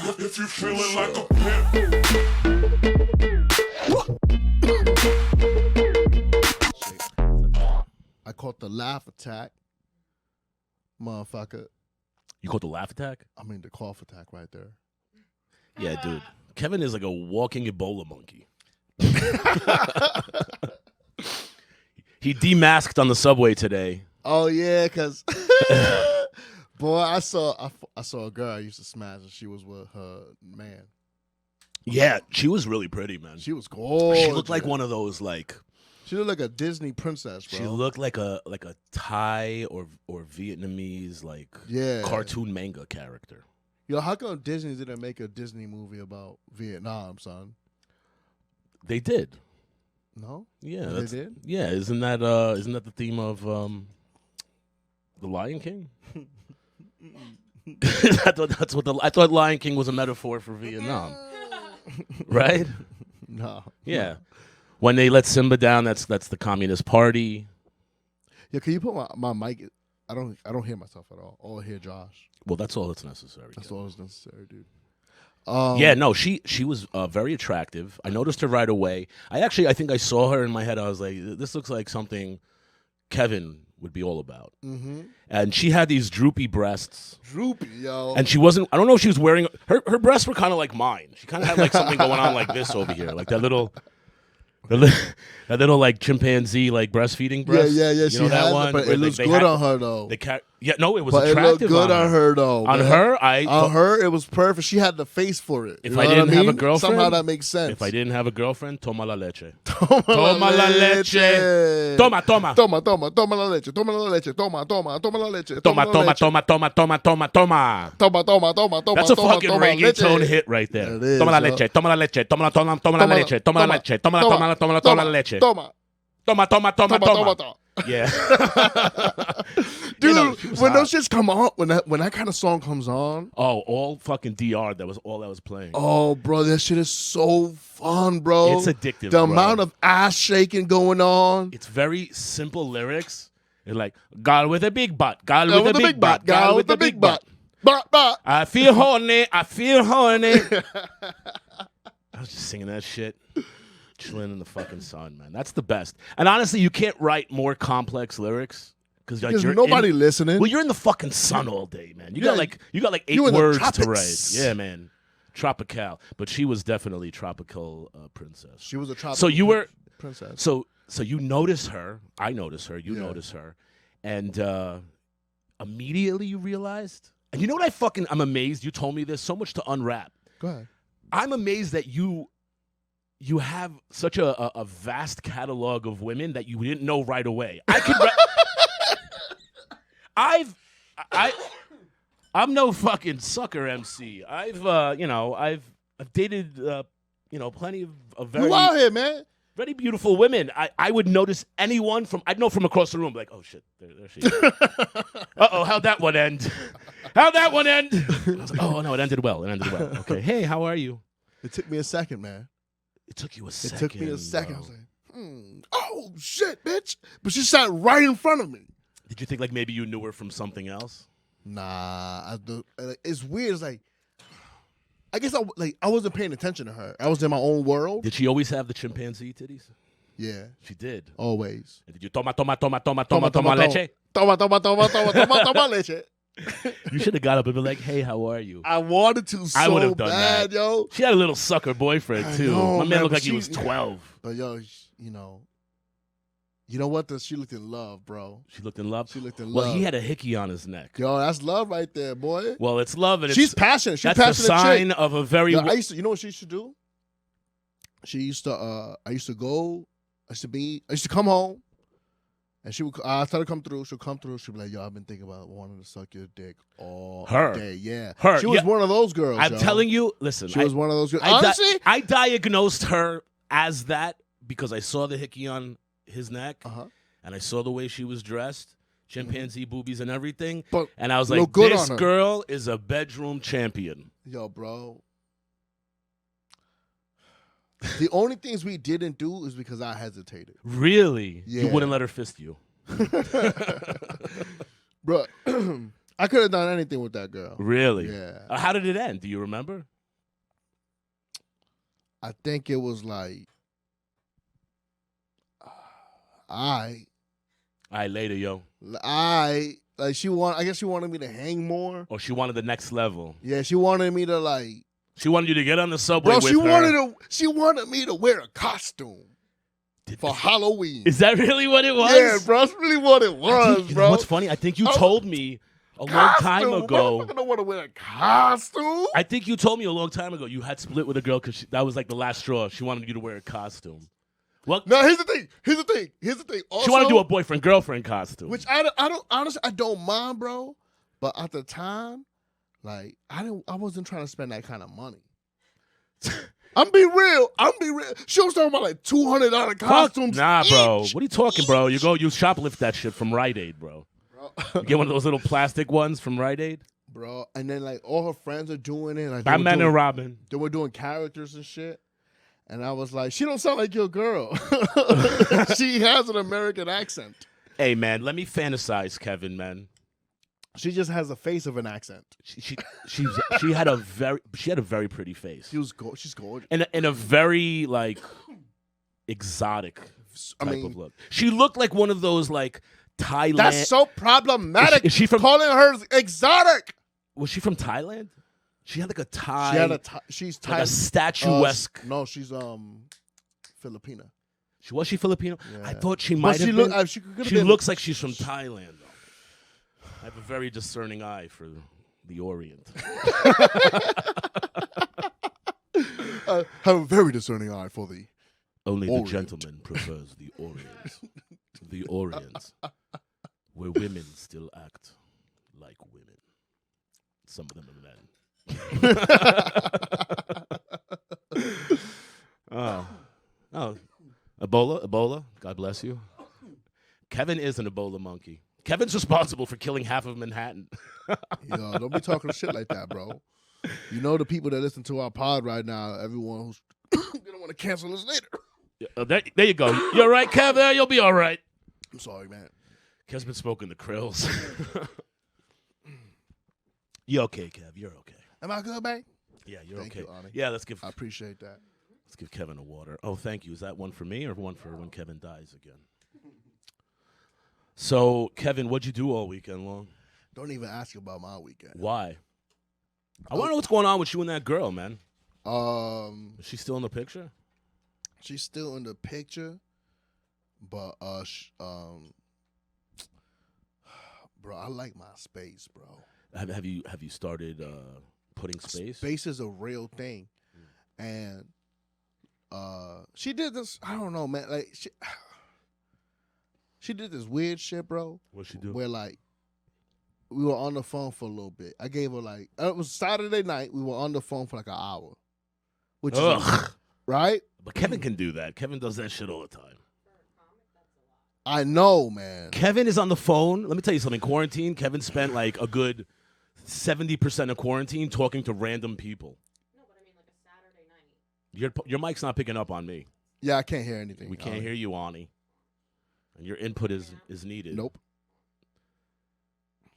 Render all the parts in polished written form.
If you feeling like a pimp. I caught the laugh attack, motherfucker. You caught the laugh attack? I mean the cough attack right there. Yeah, dude. Kevin is like a walking Ebola monkey. He demasked on the subway today. Oh yeah, cause boy, I saw a girl I used to smash, and she was with her man. Yeah, she was really pretty, man. She was gorgeous. She looked like one of those She looked like a Disney princess, bro. She looked like a Thai or Vietnamese cartoon manga character. Yo, how come Disney didn't make a Disney movie about Vietnam, son? They did. No? Yeah, they did? Yeah, isn't that the theme of The Lion King? I thought Lion King was a metaphor for Vietnam. Right? No. Yeah. When they let Simba down, that's the Communist Party. Yeah, can you put my mic? I don't hear myself at all. All I hear Josh. Well, that's all that's necessary. That's all that's necessary, dude. Yeah, no, she was very attractive. I noticed her right away. I think I saw her in my head. I was like, this looks like something Kevin would be all about. Mm-hmm. And she had these droopy breasts. Droopy, yo. And she wasn't, I don't know if she was wearing, her breasts were kind of like mine. She kind of had like something going on like this over here. Like that little like chimpanzee like breastfeeding breast. Yeah. You She know that has one? it, but Where it looks good on her though. It was but attractive. It looked good on her though. On man. her, on her, it was perfect. She had the face for it. If I didn't have a girlfriend, somehow that makes sense. If I didn't have a girlfriend, toma la leche. Toma la leche. Toma. Toma la leche. Toma la leche. Toma la leche. Toma. That's a fucking reggaeton hit right there. Toma la leche. Toma la leche. Toma la leche. Toma la leche. Toma la leche. Toma. Yeah. Dude, when those shits come on, when that kind of song comes on. Oh, all fucking DR. That was all that was playing. Oh, bro, that shit is so fun, bro. It's addictive, The amount of ass shaking going on. It's very simple lyrics. It's like, girl with a big butt. Girl with a big butt. Girl with a big butt. I feel horny. I was just singing that shit. Chilling in the fucking sun, man. That's the best. And honestly, you can't write more complex lyrics because nobody listening. Well, you're in the fucking sun all day, man. You got like 8 words to write. Yeah, man. Tropical, but she was definitely tropical princess. She was a tropical. So you were princess. So you notice her. I notice her. You notice her, and immediately you realized. And you know what? I'm amazed. You told me this. So much to unwrap. Go ahead. I'm amazed that you have such a vast catalog of women that you didn't know right away. I'm no fucking sucker MC. I've dated plenty of very you out here, man. Very beautiful women. I would notice anyone I'd know from across the room, like, oh shit, there she is. Uh-oh, how'd that one end? I was like, oh no, it ended well. Okay, hey, how are you? It took me a second, man. It took you a second. It took me a second. Bro. I was like, oh shit, bitch! But she sat right in front of me. Did you think like maybe you knew her from something else? Nah, it's weird. It's like, I guess I wasn't paying attention to her. I was in my own world. Did she always have the chimpanzee titties? Yeah, she did. Always. And did you toma leche? Toma leche. You should have got up and been like, hey, how are you? I wanted to so I would have done bad, that. yo. She had a little sucker boyfriend, too. My man looked like he was 12. But, yo, you know what? She looked in love, bro. She looked in love? She looked in love. Well, he had a hickey on his neck. Yo, that's love right there, boy. Well, it's love. And she's passionate. She's that's passionate the sign chick. Of a very... Yo, you know what she used to do? I used to come home. And I tell her to come through. She'll come through. She'll be like, yo, I've been thinking about wanting to suck your dick all day. Yeah. She was one of those girls. I'm telling you, listen. She was one of those girls. Honestly, I diagnosed her as that because I saw the hickey on his neck. And I saw the way she was dressed, chimpanzee boobies and everything. And I was like, this girl is a bedroom champion. Yo, bro. The only things we didn't do is because I hesitated. Really? Yeah. You wouldn't let her fist you? Bro, I could have done anything with that girl. Really? Yeah. How did it end? Do you remember? I think it was like, later, yo. I guess she wanted me to hang more. Or she wanted the next level. Yeah, she wanted me to like. She wanted you to get on the subway with her. She wanted me to wear a costume for Halloween. Is that really what it was? Yeah, bro, that's really what it was, bro. You know what's funny? I think you told me a long time ago. I don't want to wear a costume. I think you told me a long time ago you had split with a girl because that was like the last straw. She wanted you to wear a costume. Well, no, here's the thing. Also, she wanted to do a boyfriend-girlfriend costume. Which I don't honestly, I don't mind, bro. But at the time, like, I wasn't trying to spend that kind of money. I'm being real. She was talking about like $200 costumes. Nah, bro. What are you talking, bro? You shoplift that shit from Rite Aid, bro. You get one of those little plastic ones from Rite Aid, bro. And then like all her friends are doing it. Like, Batman and Robin. They were doing characters and shit. And I was like, she don't sound like your girl. She has an American accent. Hey, man, let me fantasize, Kevin, man. She just has the face of an accent. She had a very pretty face. She's gorgeous. And a very like exotic type of look. She looked like one of those like Thailand. That's so problematic. Is she from calling her exotic? Was she from Thailand? She had like a Thai. She's Thai. Like a statuesque. No, she's Filipina. Was she Filipino? Yeah. I thought she might have been. She looks like she's from Thailand, though. I have a very discerning eye for the Orient. I have a very discerning eye for the Only Orient. The gentleman prefers the Orient. The Orient, where women still act like women. Some of them are men. Ebola, God bless you. Kevin is an Ebola monkey. Kevin's responsible for killing half of Manhattan. Yo, don't be talking shit like that, bro. You know the people that listen to our pod right now, everyone who's gonna want to cancel us later. Yeah, there you go. You're right, Kev. You'll be all right. I'm sorry, man. Kev's been smoking the krills. You okay, Kev? You're okay. Am I good, man? Yeah, you're Thank okay. You, Arnie. Yeah, let's give. I appreciate that. Let's give Kevin a water. Oh, thank you. Is that one for me or one for when Kevin dies again? So, Kevin, what'd you do all weekend long? Don't even ask about my weekend. Why? I want to know what's going on with you and that girl, man. Is she still in the picture? She's still in the picture, but bro, I like my space, bro. Have you started putting space? Space is a real thing, and she did this. I don't know, man. Like she did this weird shit, bro. What'd she do? Where like we were on the phone for a little bit. I gave her like it was Saturday night. We were on the phone for like an hour, which is right. But Kevin can do that. Kevin does that shit all the time. I know, man. Kevin is on the phone. Let me tell you something. Quarantine, Kevin spent like a good 70% of quarantine talking to random people. No, but I mean like a Saturday night. Your mic's not picking up on me. Yeah, I can't hear anything. We can't hear you, Ani. And your input is needed. Nope.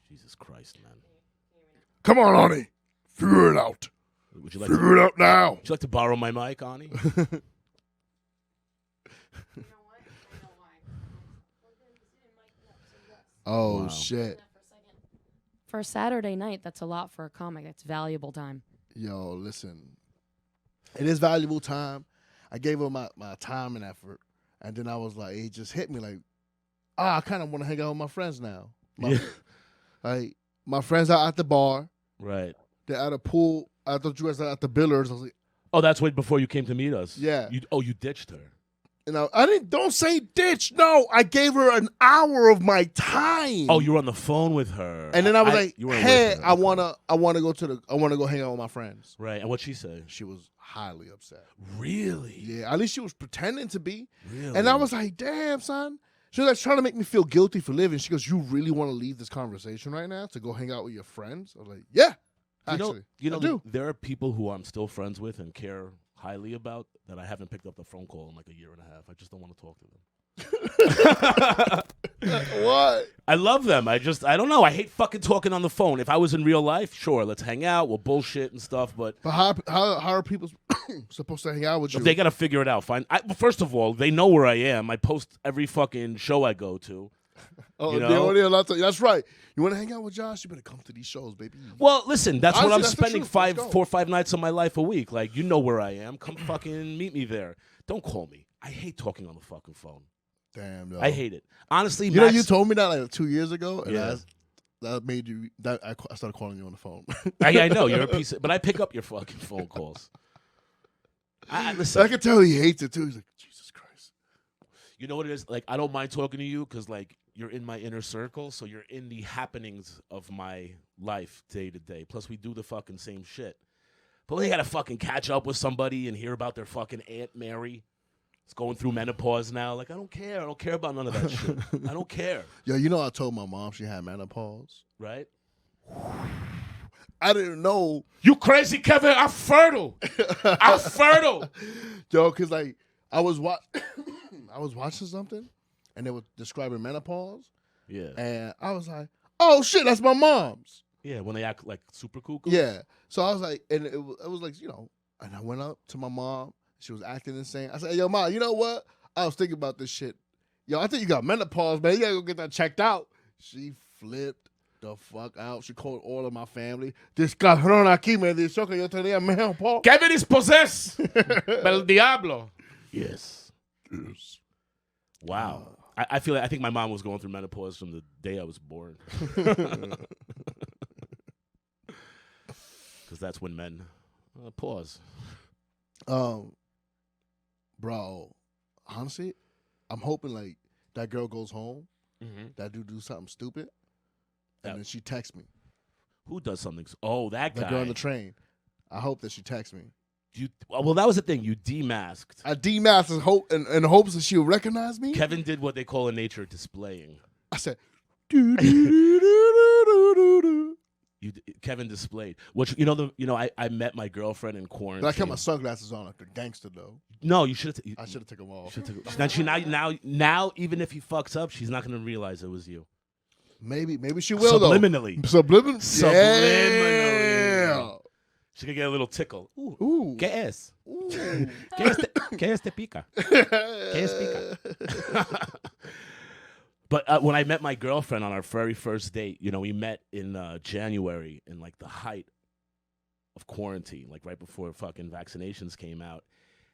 Jesus Christ, man. Come on, Ani. Figure it out. Would you like Figure it out now. Would you like to borrow my mic, Ani? You know what? I know why. Oh, Wow. shit. For a Saturday night, that's a lot for a comic. That's valuable time. Yo, listen. It is valuable time. I gave her my time and effort. And then I was like, it just hit me like, I kind of want to hang out with my friends now. Like, my friends are at the bar. Right. They're at a pool. I thought you guys were at the Billards. I was like, oh, that's way before you came to meet us. Yeah. You ditched her. You know, don't say ditch. No, I gave her an hour of my time. Oh, you were on the phone with her. And then I was like, hey, I wanna go hang out with my friends. Right. And what'd she say? She was highly upset. Really? Yeah. At least she was pretending to be. Really? And I was like, damn, son. She was like trying to make me feel guilty for living. She goes, you really want to leave this conversation right now to go hang out with your friends? I was like, yeah. Actually, you know, I do. There are people who I'm still friends with and care highly about that I haven't picked up the phone call in like a year and a half. I just don't want to talk to them. What? I love them. I don't know. I hate fucking talking on the phone. If I was in real life, sure, let's hang out. We'll bullshit and stuff. But how are people supposed to hang out with you? they got to figure it out. First of all, they know where I am. I post every fucking show I go to. Oh, you know? That's right. You want to hang out with Josh? You better come to these shows, baby. Well, listen, that's what I'm Honestly, that's the spending truth. 4 or 5 nights of my life a week. Like, you know where I am. Come fucking meet me there. Don't call me. I hate talking on the fucking phone. Damn, yo. I hate it. Honestly, You know, you told me that like 2 years ago, and Yeah. that made you. I started calling you on the phone. I know you're a piece of, but I pick up your fucking phone calls. Listen, I can tell he hates it too. He's like, Jesus Christ. you know what it is? Like, I don't mind talking to you because, like, you're in my inner circle, so you're in the happenings of my life day to day. Plus, we do the fucking same shit. But when you gotta fucking catch up with somebody and hear about their fucking Aunt Mary, it's going through menopause now. Like, I don't care. I don't care about none of that shit. I don't care. Yo, you know, I told my mom she had menopause. Right? I didn't know. You crazy, Kevin? I'm fertile. I'm fertile. Yo, because like I was watching something, and they were describing menopause, Yeah. and I was like, oh shit, that's my mom's. Yeah, when they act like super cuckoo. Yeah. So I was like, and it was like, you know, and I went up to my mom. She was acting insane. I said, yo, Mom, you know what? I was thinking about this shit. Yo, I think you got menopause, man. You gotta go get that checked out. She flipped the fuck out. She called all of my family. This cabrón aquí me dijo que yo tenía menopause. Kevin is possessed pel diablo. Yes. Wow. I think my mom was going through menopause from the day I was born. Because that's when men pause. Bro, honestly, I'm hoping like that girl goes home, that dude do something stupid, and then she texts me. Who does something? Oh, that guy. That girl on the train. I hope that she texts me. Well, that was the thing. You demasked. I demasked in hopes that she'll recognize me. Kevin did what they call in nature displaying. I said, Kevin displayed. Which I met my girlfriend in quarantine. But I kept my sunglasses on like a gangster though. No, you should have. I should have taken them off. Now, even if he fucks up, she's not going to realize it was you. Maybe she will Subliminally. though. Subliminally. Yeah. She could get a little tickle. Ooh. ¿Qué es? Ooh. ¿Qué es te pica? ¿Qué es pica? But when I met my girlfriend on our very first date, we met in January in like the height of quarantine, like right before fucking vaccinations came out.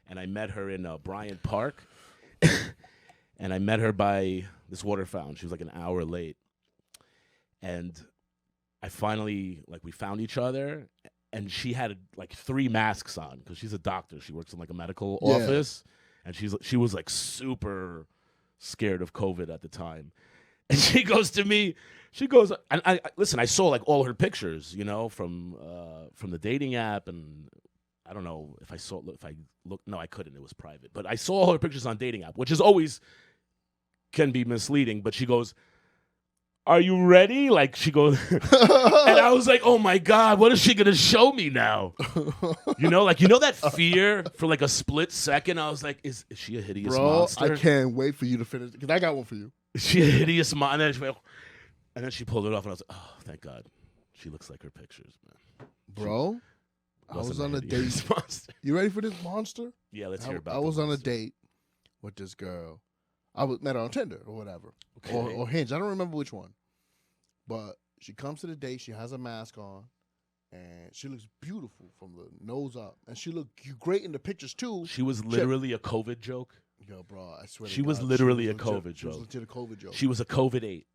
And I met her in Bryant Park. And I met her by this water fountain. She was like an hour late. And I finally, we found each other. And she had like 3 masks on because she's a doctor. She works in like a medical office. And she was like super scared of COVID at the time. And she goes to me, and I listen, I saw like all her pictures, from the dating app, and I don't know if I looked, no, I couldn't, it was private. But I saw all her pictures on dating app, which is always can be misleading, but she goes, are you ready? Like she goes, and I was like, oh my God, what is she going to show me now? That fear for like a split second. I was like, is she a hideous monster? I can't wait for you to finish because I got one for you. Is she a hideous monster? And then she pulled it off and I was like, oh, thank God. She looks like her pictures, man. Bro, I was on a date. You ready for this monster? Yeah, let's hear about it. I was on a date with this girl. I met her on Tinder or whatever. Okay. Or Hinge. I don't remember which one. But she comes to the date. She has a mask on. And she looks beautiful from the nose up. And she looked great in the pictures, too. She was literally a COVID joke? Yo, bro, I swear she was literally a COVID joke. She was legit a COVID joke. She was a COVID 8.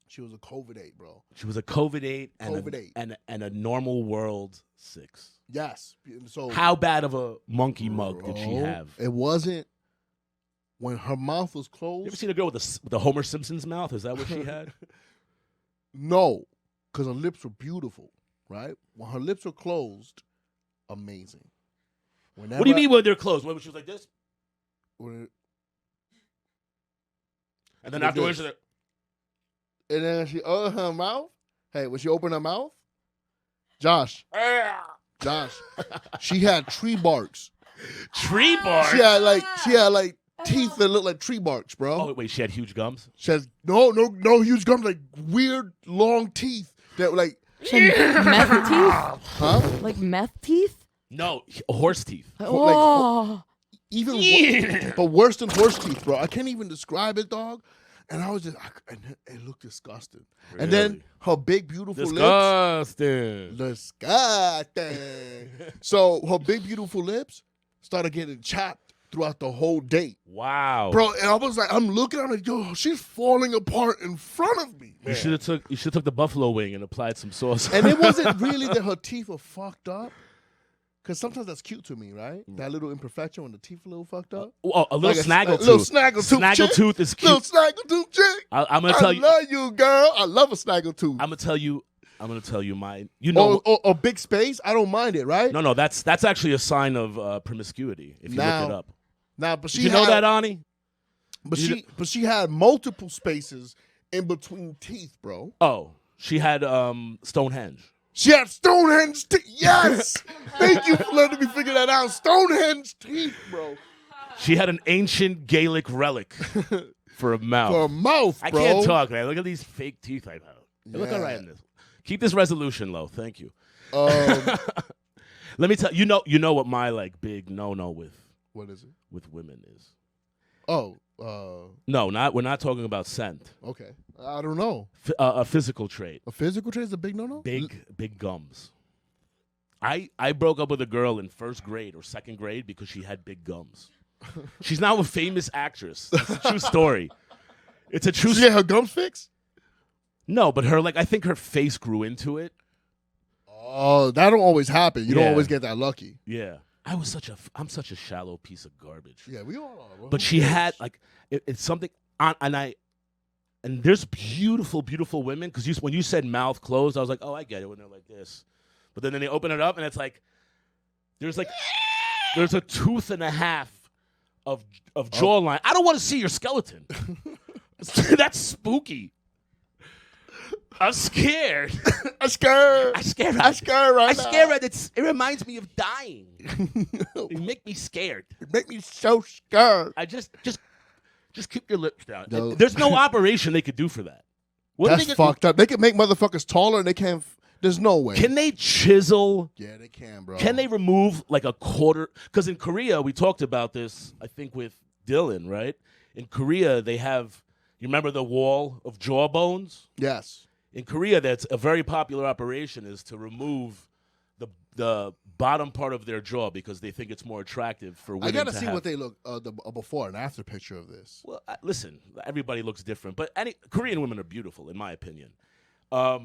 She was a COVID 8, bro. She was a COVID 8 and a normal world 6. Yes. So how bad of a monkey mug did she have? It wasn't when her mouth was closed. You ever seen a girl with the Homer Simpson's mouth? Is that what she had? No, because her lips were beautiful, right? When her lips were closed, amazing. What do you mean when they're closed? When she was like this? And then afterwards, and then she opened her mouth. Hey, when she opened her mouth, Josh, she had tree barks. Tree barks? She had like teeth that look like tree barks, bro. Oh wait, she had huge gums. She has no huge gums, like weird long teeth that like Meth teeth? huh? Like meth teeth? No, horse teeth. Oh. But worse than horse teeth, bro. I can't even describe it, dog. And I was just, and it looked disgusting. Really? And then her big, beautiful Disgusting. lips. Disgusting. So her big, beautiful lips started getting chapped throughout the whole date. Wow, Bro, and I was like, I'm looking at her, like, yo, she's falling apart in front of me, man. You should have took the buffalo wing and applied some sauce. And it wasn't really that her teeth were fucked up. Because sometimes that's cute to me, right? That little imperfection when the teeth are a little fucked up. Oh, a little snaggletooth. Little snaggletooth. Snaggletooth is cute. Little snaggletooth chick. I'm gonna tell you. I love you, girl. I love a snaggletooth. I'm gonna tell you mine. You know, or big space. I don't mind it, right? no, that's actually a sign of promiscuity if you look it up. Nah, but Did you know that, Ani? But she had multiple spaces in between teeth, bro. Oh, she had Stonehenge. She had Stonehenge teeth. Yes. Thank you for letting me figure that out. Stonehenge teeth, bro. She had an ancient Gaelic relic for a mouth. For a mouth, bro. I can't talk, man. Look at these fake teeth I have. They look all right in this. Keep this resolution low. Thank you. Let me tell you. You know what my like big no with. What is it? With women is. Oh. No, we're not talking about scent. Okay. I don't know. A physical trait. A physical trait is a big no-no? Big gums. I broke up with a girl in first grade or second grade because she had big gums. She's now a famous actress. It's a true story. It's a true story. She had her gums fixed? No, but I think her face grew into it. Oh, that don't always happen. You don't always get that lucky. Yeah. I'm such a shallow piece of garbage. Yeah, we all are. But she had like it's something and there's beautiful, beautiful women because when you said mouth closed, I was like, oh, I get it when they're like this. But then they open it up and it's like there's a tooth and a half of jawline. I don't want to see your skeleton. That's spooky. I'm scared. I'm scared. Right now. It reminds me of dying. You make me scared. You make me so scared. I just keep your lips down. No. There's no operation they could do for that. That's fucked up. They can make motherfuckers taller and they can't. There's no way. Can they chisel? Yeah, they can, bro. Can they remove like a quarter? Because in Korea, we talked about this, I think, with Dylan, right? In Korea, they have, you remember the wall of jawbones? Yes. In Korea, that's a very popular operation is to remove the bottom part of their jaw because they think it's more attractive for women. I gotta see what they look the before and after picture of this. Well, listen, everybody looks different, but Korean women are beautiful in my opinion. But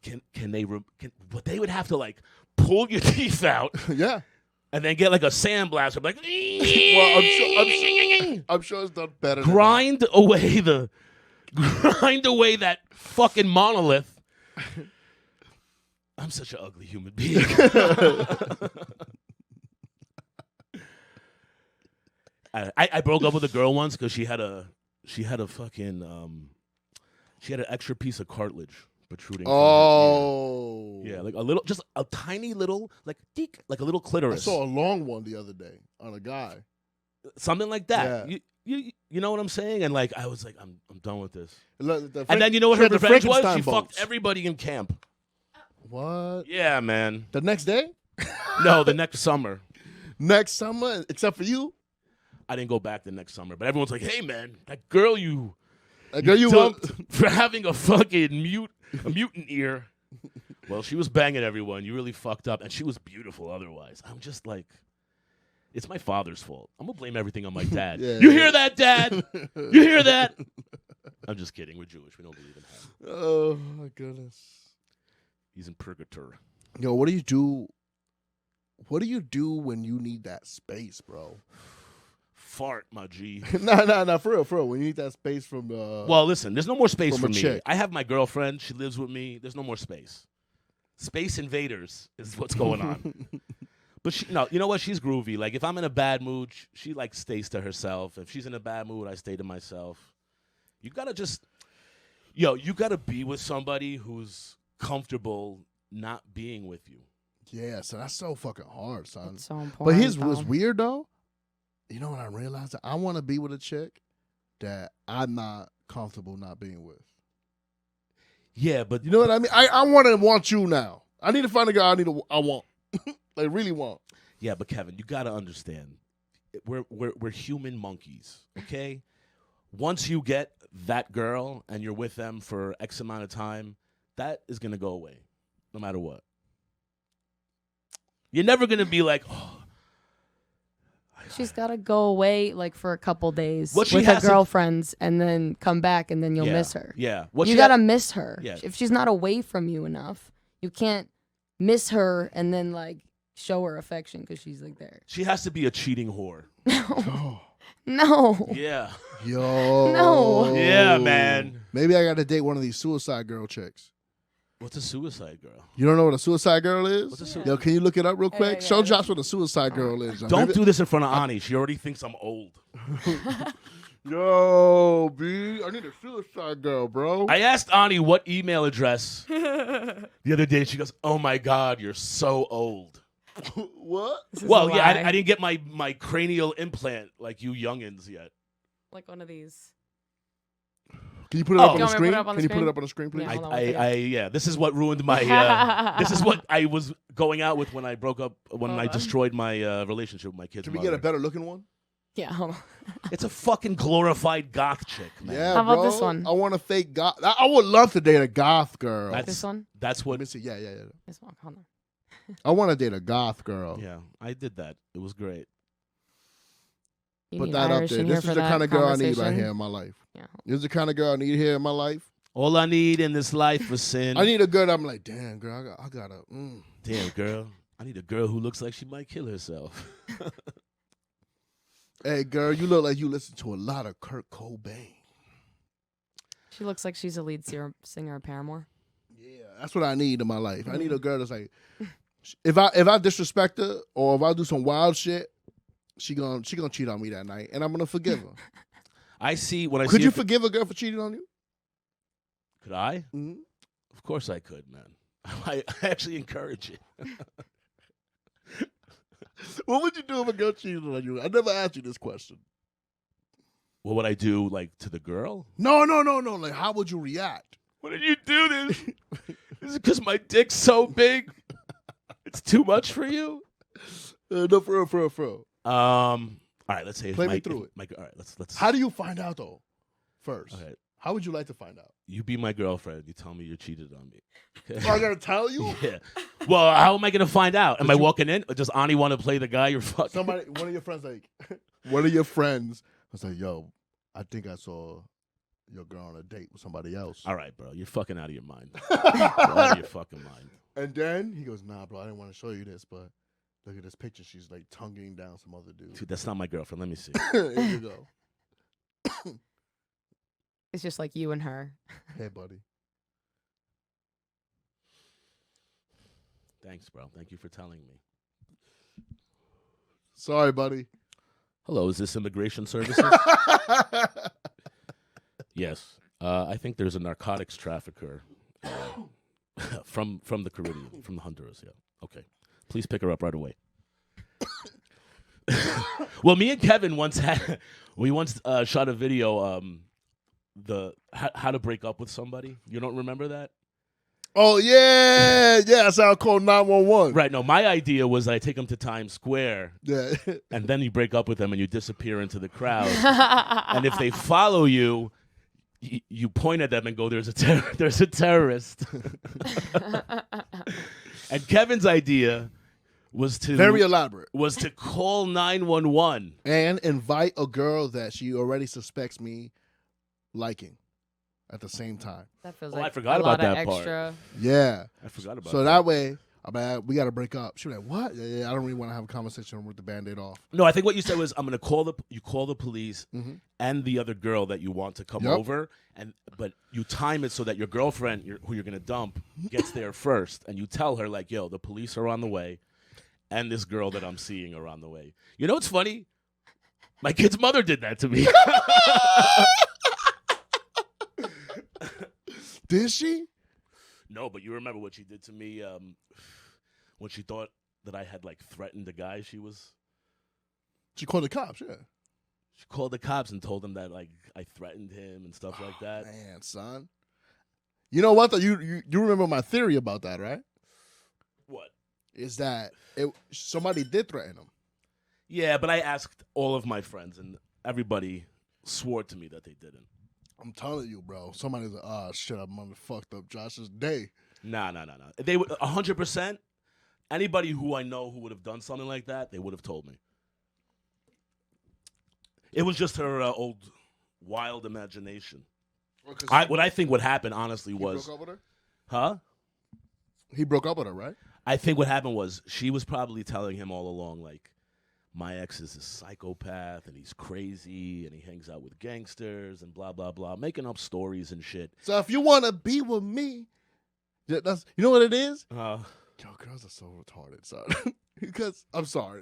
can they? But they would have to like pull your teeth out, yeah, and then get like a sandblaster, like. Well, I'm sure it's done better. Grind away that fucking monolith. I'm such an ugly human being. I broke up with a girl once because she had an extra piece of cartilage protruding. Oh, yeah, like just a tiny little, like a little clitoris. I saw a long one the other day on a guy. Something like that. Yeah. You know what I'm saying? And like I was like, I'm done with this. And then you know what her revenge was? She fucked everybody in camp. What? Yeah, man. The next day? No, the next summer. Next summer, except for you? I didn't go back the next summer, but everyone's like, "Hey, man, that girl you dumped for having a fucking mutant ear." Well, she was banging everyone. You really fucked up, and she was beautiful. Otherwise, I'm just like, it's my father's fault. I'm gonna blame everything on my dad. You hear that, Dad? You hear that? I'm just kidding. We're Jewish. We don't believe in hell. Oh my goodness. He's in purgatory. Yo, what do you do? What do you do when you need that space, bro? Fart, my G. Nah, for real. When you need that space from well, listen, there's no more space for me. Chick. I have my girlfriend. She lives with me. There's no more space. Space invaders is what's going on. But you know what? She's groovy. Like if I'm in a bad mood, she like stays to herself. If she's in a bad mood, I stay to myself. You gotta you gotta be with somebody who's comfortable not being with you. Yeah, so that's so fucking hard, son. That's so important. But his was weird though. you know what I realized? I want to be with a chick that I'm not comfortable not being with. Yeah, but You know what I mean? I want you now. I need to find a girl I want. Like, really want. Yeah, but Kevin, you got to understand, we're human monkeys, okay? Once you get that girl and you're with them for X amount of time, that is going to go away, no matter what. You're never going to be like, oh. She's got to go away like for a couple days What she with her has to- girlfriends and then come back and then you'll miss her. Yeah. You got to miss her. Yeah. If she's not away from you enough, you can't miss her and then like show her affection because she's like there. She has to be a cheating whore. No. Yeah. Yo. No. Yeah, man. Maybe I got to date one of these suicide girl chicks. What's a suicide girl? You don't know what a suicide girl is? What's a suicide Yo, can you look it up real quick? yeah, Show yeah. Josh what a suicide girl is. Don't do this in front of Ani. She already thinks I'm old. Yo, B, I need a suicide girl, bro. I asked Ani what email address the other day. She goes, "Oh my God, you're so old." What? This is Well, a yeah, lie. I didn't get my cranial implant like you youngins yet. Like one of these. Can you put it up Oh. on You the want me to put screen? it up on Can the you put screen? it up on the screen, please? Yeah. Hold on, one second. Yeah, this is what ruined my. This is what I was going out with when I broke up, when Hold I on. destroyed my relationship with my kid's Can we mother. get a better looking one? Yeah, hold on. It's a fucking glorified goth chick, man. Yeah, How about bro. this one? I want a fake goth. I would love to date a goth girl. This one? That's Let what. me see. Yeah. This one. Hold on. I want to date a goth girl. Yeah, I did that. It was great. You Put need that up Irish there. in This here is for the that kind of girl I need right conversation. here in my life. Yeah. This is the kind of girl I need here in my life. All I need in this life is sin. I need a girl that I'm like, damn, girl, I gotta. Damn, girl. I need a girl who looks like she might kill herself. Hey, girl, you look like you listen to a lot of Kurt Cobain. She looks like she's a lead singer of Paramore. Yeah, that's what I need in my life. I need a girl that's like, if I disrespect her or if I do some wild shit, she gonna cheat on me that night, and I'm gonna forgive her. I see when I Could see. you forgive a girl for cheating on you? Could I? Mm-hmm. Of course I could, man. I actually encourage it. What would you do if a girl cheated on you? I never asked you this question. What would I do, like, to the girl? No. Like, how would you react? What did you do this? Is it because my dick's so big? It's too much for you? No, for real. All right, let's say. Play me through it. All right, let's. How do you find out though? First, All right, how would you like to find out? you be my girlfriend. You tell me you cheated on me. Okay? Oh, I gotta tell you. Yeah. Well, how am I gonna find out? Am Did I you- walking in? Or does Ani want to play the guy you're fucking? Somebody, one of your friends, one of your friends was like, "Yo, I think I saw your girl on a date with somebody else." All right, bro, you're fucking out of your mind. You're out of your fucking mind. And then he goes, "Nah, bro, I didn't want to show you this, but look at this picture. She's like tonguing down some other dude." Dude, that's not my girlfriend. Let me see. Here you go. It's just like you and her. Hey, buddy. Thanks, bro. Thank you for telling me. Sorry, buddy. Hello, is this immigration services? Yes. I think there's a narcotics trafficker from the Caribbean, from Honduras. Yeah. Okay. Please pick her up right away. Well, me and Kevin once shot a video. How to break up with somebody. You don't remember that? Oh yeah. That's how I called 911. Right. No, my idea was I take them to Times Square, Yeah. and then you break up with them and you disappear into the crowd. And if they follow you, you point at them and go, "There's a terrorist." And Kevin's idea was to Very elaborate. call 911. And invite a girl that she already suspects me liking at the same time. That feels Oh, I like forgot a lot about of that part. extra. Yeah. I forgot about So that way, I'm like, we got to break up. She was like, "What?" Yeah, I don't really want to have a conversation with the Band-Aid off. No, I think what you said was, I'm going to call the police Mhm. and the other girl that you want to come Yep. over, but you time it so that your girlfriend, who you're going to dump, gets there first, and you tell her, like, "Yo, the police are on the way, and this girl that I'm seeing are on the way." You know what's funny? My kid's mother did that to me. Did she? No, but you remember what she did to me when she thought that I had, like, threatened the guy she was She called the cops, yeah. She called the cops and told them that like I threatened him and stuff like that. Man, son. You know what though? You remember my theory about that, right? What? Is that somebody did threaten him. Yeah, but I asked all of my friends and everybody swore to me that they didn't. I'm telling you, bro. Somebody's like, oh shit, I fucked up Josh's day. Nah. They would 100%. Anybody who I know who would have done something like that, they would have told me. It was just her old wild imagination. What I think what happened, honestly, was... He broke up with her? Huh? He broke up with her, right? I think what happened was she was probably telling him all along, like, my ex is a psychopath, and he's crazy, and he hangs out with gangsters, and blah, blah, blah, making up stories and shit. So if you want to be with me, you know what it is? Yo, girls are so retarded, son. Because, I'm sorry.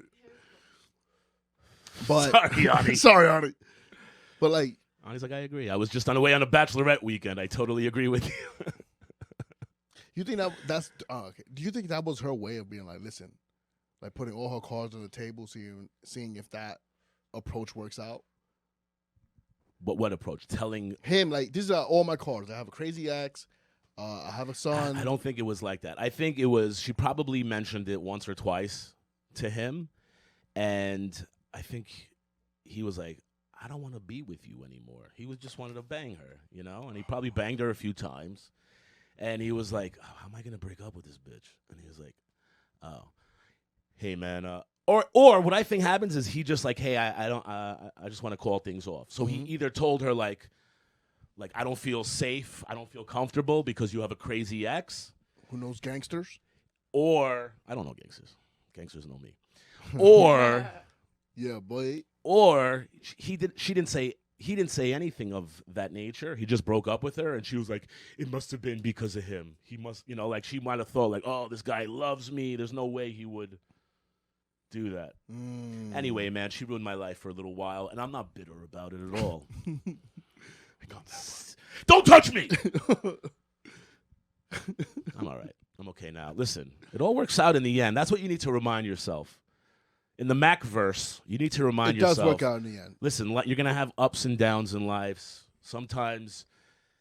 But, sorry, Ani. Sorry, Ani. But, like... Ani's like, I agree. I was just on the way on a bachelorette weekend. I totally agree with you. You think that's... okay. Do you think that was her way of being like, listen, like putting all her cards on the table, seeing if that approach works out? But what approach? Telling... Him, like, these are all my cards. I have a crazy ex. I have a son. I don't think it was like that. I think it was... She probably mentioned it once or twice to him. And... I think he was like, I don't want to be with you anymore. He just wanted to bang her, you know? And he probably banged her a few times. And he was like, oh, how am I going to break up with this bitch? And he was like, oh, hey, man. Or what I think happens is he just like, hey, I just want to call things off. So he either told her like, I don't feel safe. I don't feel comfortable because you have a crazy ex. Who knows gangsters? Or, I don't know gangsters. Gangsters know me. Or... Yeah, boy. Or he didn't say anything of that nature. He just broke up with her, and she was like, "It must have been because of him. He must, like she might have thought like, oh, this guy loves me. There's no way he would do that." Anyway, man, she ruined my life for a little while, and I'm not bitter about it at all. Don't touch me. I'm all right. I'm okay now. Listen, it all works out in the end. That's what you need to remind yourself. In the Mack verse, you need to remind yourself. It does work out in the end. Listen, you're going to have ups and downs in life. Sometimes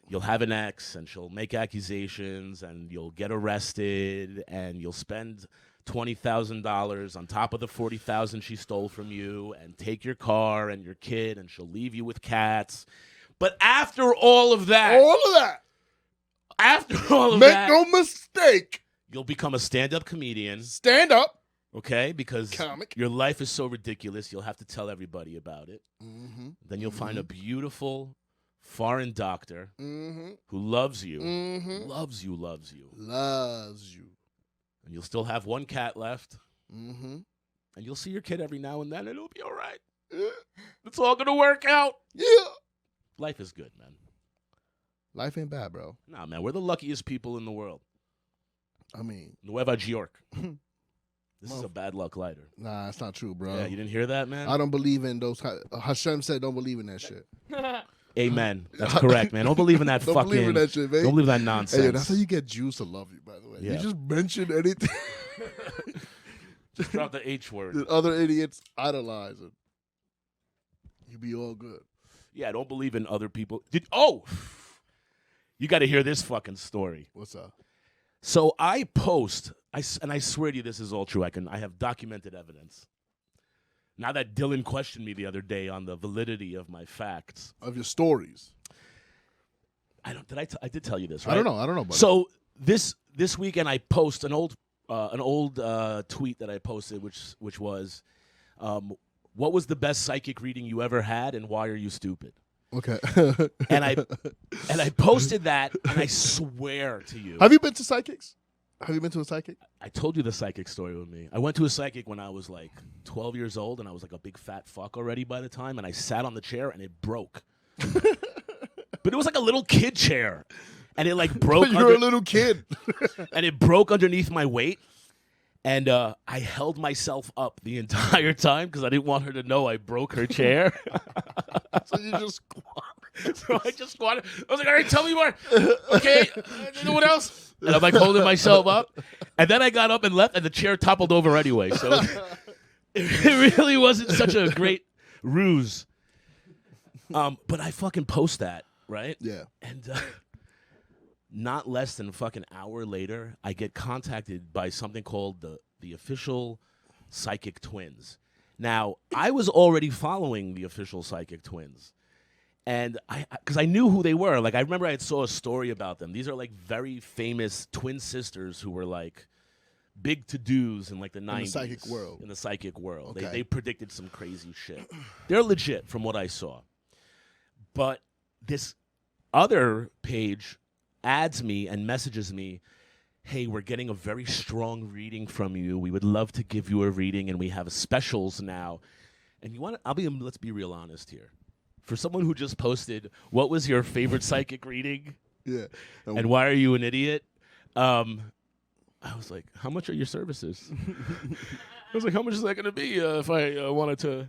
you'll have an ex, and she'll make accusations, and you'll get arrested, and you'll spend $20,000 on top of the $40,000 she stole from you, and take your car and your kid, and she'll leave you with cats. But after all of that, make no mistake, you'll become a stand-up comedian. Stand up. Okay, because your life is so ridiculous, you'll have to tell everybody about it. Then you'll find a beautiful foreign doctor who loves you, loves you. And you'll still have one cat left. And you'll see your kid every now and then, and it'll be all right. It's all going to work out. Yeah. Life is good, man. Life ain't bad, bro. Nah, man, we're the luckiest people in the world. I mean. Nueva York. This is a bad luck lighter. Nah, it's not true, bro. Yeah, you didn't hear that, man? I don't believe in those. Hashem said don't believe in that shit. Amen. That's correct, man. Don't believe in that don't fucking... believe in that shit, man. Don't believe in that nonsense. Hey, that's how you get Jews to love you, by the way. Yeah. You just mention anything. Just drop the H word. The other idiots idolize it. You be all good. Yeah, don't believe in other people. You got to hear this fucking story. What's up? So I post, and I swear to you this is all true. I have documented evidence. Now that Dylan questioned me the other day on the validity of my facts. Of your stories. I did tell you this, right? I don't know. Buddy. So this weekend I post an old tweet that I posted, which was, what was the best psychic reading you ever had, and why are you stupid? Okay. and I posted that, and I swear to you. Have you been to psychics? Have you been to a psychic? I told you the psychic story with me. I went to a psychic when I was like 12 years old, and I was like a big fat fuck already by the time, and I sat on the chair, and it broke. But it was like a little kid chair, and it like broke. You're a little kid. And it broke underneath my weight. And I held myself up the entire time because I didn't want her to know I broke her chair. So you just squatted. So I just squatted. I was like, all right, tell me more. Okay, what else? And I'm like holding myself up. And then I got up and left, and the chair toppled over anyway. So It really wasn't such a great ruse. But I fucking post that, right? Yeah. And not less than a fucking hour later, I get contacted by something called the official Psychic Twins. Now, I was already following the official Psychic Twins. And because I knew who they were. Like, I remember I saw a story about them. These are, like, very famous twin sisters who were, like, big to-dos in, like, the 90s. In the psychic world. In the psychic world. Okay. They predicted some crazy shit. They're legit from what I saw. But this other page adds me and messages me, hey, we're getting a very strong reading from you. We would love to give you a reading, and we have specials now. And let's be real honest here. For someone who just posted, what was your favorite psychic reading? Yeah. And why are you an idiot? I was like, how much are your services? I was like, how much is that going to be if I wanted to?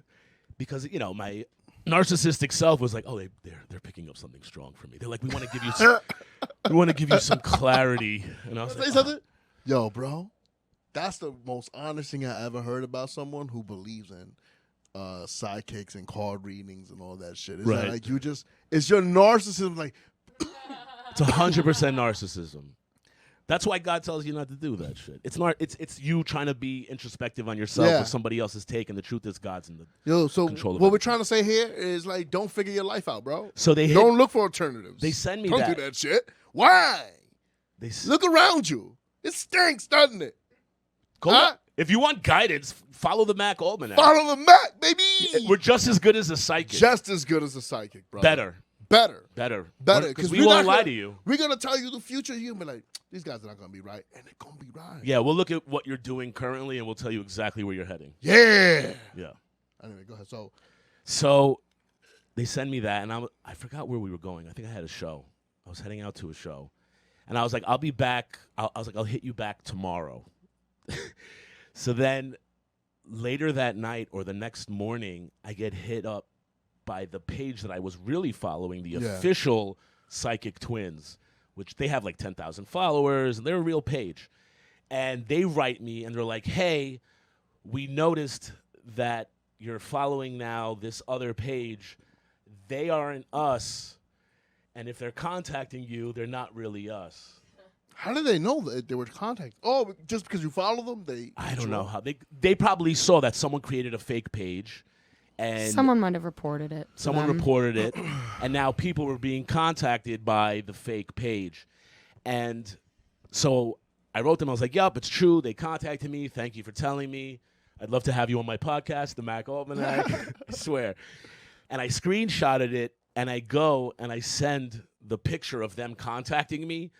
Because, my narcissistic self was like, oh, they're picking up something strong for me. They're like, we want to give you some clarity. And I was like, something? Yo, bro, that's the most honest thing I ever heard about someone who believes in sidekicks and card readings and all that shit. It's Right. like it's your narcissism. Like, it's 100% narcissism. That's why God tells you not to do that shit. It's you trying to be introspective on yourself Yeah. with somebody else's take, and the truth is God's in the so control of what it. we're trying to say here is like, don't figure your life out, bro. So they Don't look for alternatives. They send me don't that. do that shit. Why? Look around you. It stinks, doesn't it? If you want guidance, follow the Mack Almanac. Follow the Mac, baby. We're just as good as a psychic. Just as good as a psychic, bro. Better. Better. Because we won't lie to you. We're going to tell you the future. You'll be like, these guys are not going to be right. And they're going to be right. Yeah, we'll look at what you're doing currently, and we'll tell you exactly where you're heading. Yeah. Yeah. Anyway, go ahead. So they send me that, and I forgot where we were going. I think I had a show. I was heading out to a show. And I was like, I'll be back. I was like, I'll hit you back tomorrow. So then later that night or the next morning, I get hit up by the page that I was really following, the official Psychic Twins, which they have like 10,000 followers, and they're a real page. And they write me, and they're like, hey, we noticed that you're following now this other page. They aren't us. And if they're contacting you, they're not really us. How did they know that they were contacted? Oh, just because you follow them? I don't know how. They probably saw that someone created a fake page. And someone might have reported it. Someone reported it. And now people were being contacted by the fake page. And so I wrote them. I was like, yup, it's true. They contacted me. Thank you for telling me. I'd love to have you on my podcast, the Mack Almanac. I swear. And I screenshotted it, and I go and I send the picture of them contacting me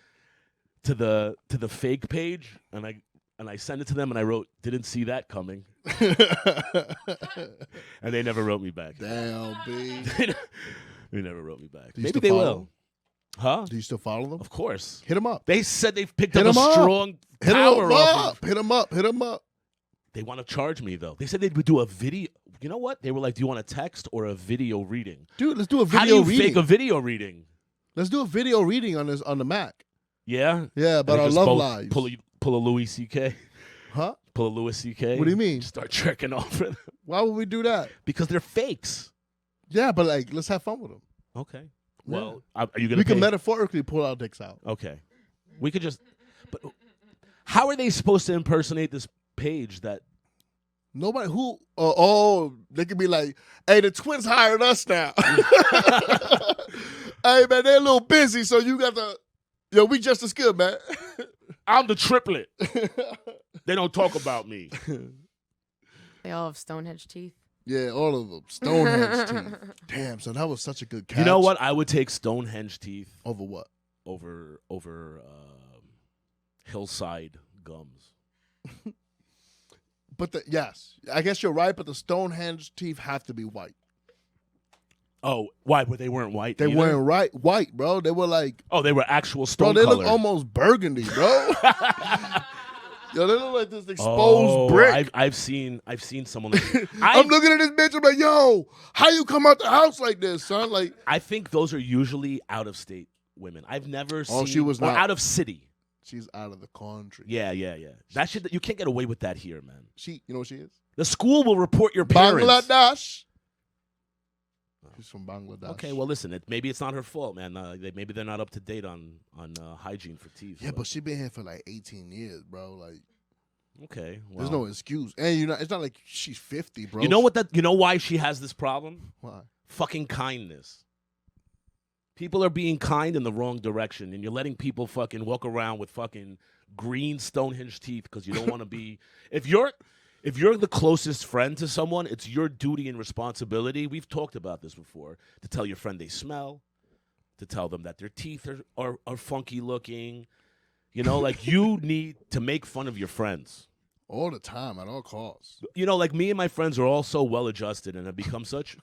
to the fake page, and I send it to them, and I wrote, didn't see that coming. And they never wrote me back. Damn, B. They never wrote me back. Do you Maybe still they follow will. them? Huh? Do you still follow them? Of course. Hit them up. They said they've picked Hit up a 'em up. strong Hit power them off up. Hit them up. Hit them up. They want to charge me, though. They said they would do a video. You know what? They were like, do you want a text or a video reading? Dude, let's do a video How do you reading. fake a video reading? Let's do a video reading on the Mac. Yeah? Yeah, but Like our just love both lives. Pull a Louis C.K.? Huh? Pull a Louis C.K.? What do you mean? Start jerking off. Why would we do that? Because they're fakes. Yeah, but like, let's have fun with them. Okay. Yeah. Well, are you going to We pay? can metaphorically pull our dicks out. Okay. We could just... But how are they supposed to impersonate this page that... Nobody who... they could be like, hey, the twins hired us now. Hey, man, they're a little busy, so you got to... Yo, we just as good, man. I'm the triplet. They don't talk about me. They all have Stonehenge teeth. Yeah, all of them. Stonehenge teeth. Damn, so that was such a good catch. You know what? I would take Stonehenge teeth Over what? over hillside gums. But yes, I guess you're right, but the Stonehenge teeth have to be white. Oh, why? But they weren't white. They either? weren't white, bro. They were like... Oh, they were actual Bro, stone they color. look almost burgundy, bro. Yo, they look like this exposed brick. I've seen someone. I'm looking at this bitch. I'm like, yo, how you come out the house like this, son? Like, I think those are usually out of state women. I've never seen. she was or not. out of city. She's out of the country. Yeah. That shit, you can't get away with that here, man. You know what she is? The school will report your parents. Bangladesh. She's from Bangladesh. Okay, well, listen, maybe it's not her fault, man. Maybe they're not up to date on hygiene for teeth. Yeah, but she been here for like 18 years, bro. Like, okay, well, there's no excuse. And it's not like she's 50, bro. You know what? You know why she has this problem? Why? Fucking kindness. People are being kind in the wrong direction, and you're letting people fucking walk around with fucking green Stonehenge teeth because you don't want to be. If you're the closest friend to someone, it's your duty and responsibility. We've talked about this before. To tell your friend they smell, to tell them that their teeth are funky looking. You know, like you need to make fun of your friends all the time at all costs. You know, like me and my friends are all so well adjusted and have become such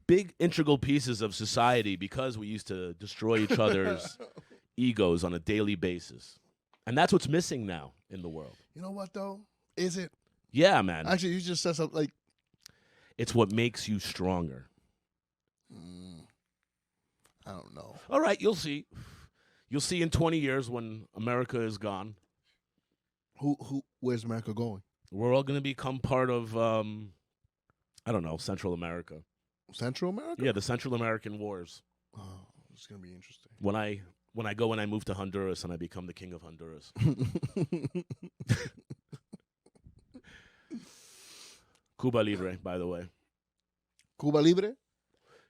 big integral pieces of society because we used to destroy each other's egos on a daily basis. And that's what's missing now in the world. You know what, though? Is it? Yeah, man. Actually, you just said something like... It's what makes you stronger. I don't know. All right, you'll see. You'll see in 20 years when America is gone. Where's America going? We're all going to become part of, I don't know, Central America. Central America? Yeah, the Central American Wars. Oh, it's going to be interesting. When I go and I move to Honduras and I become the king of Honduras. Cuba Libre, by the way. Cuba Libre?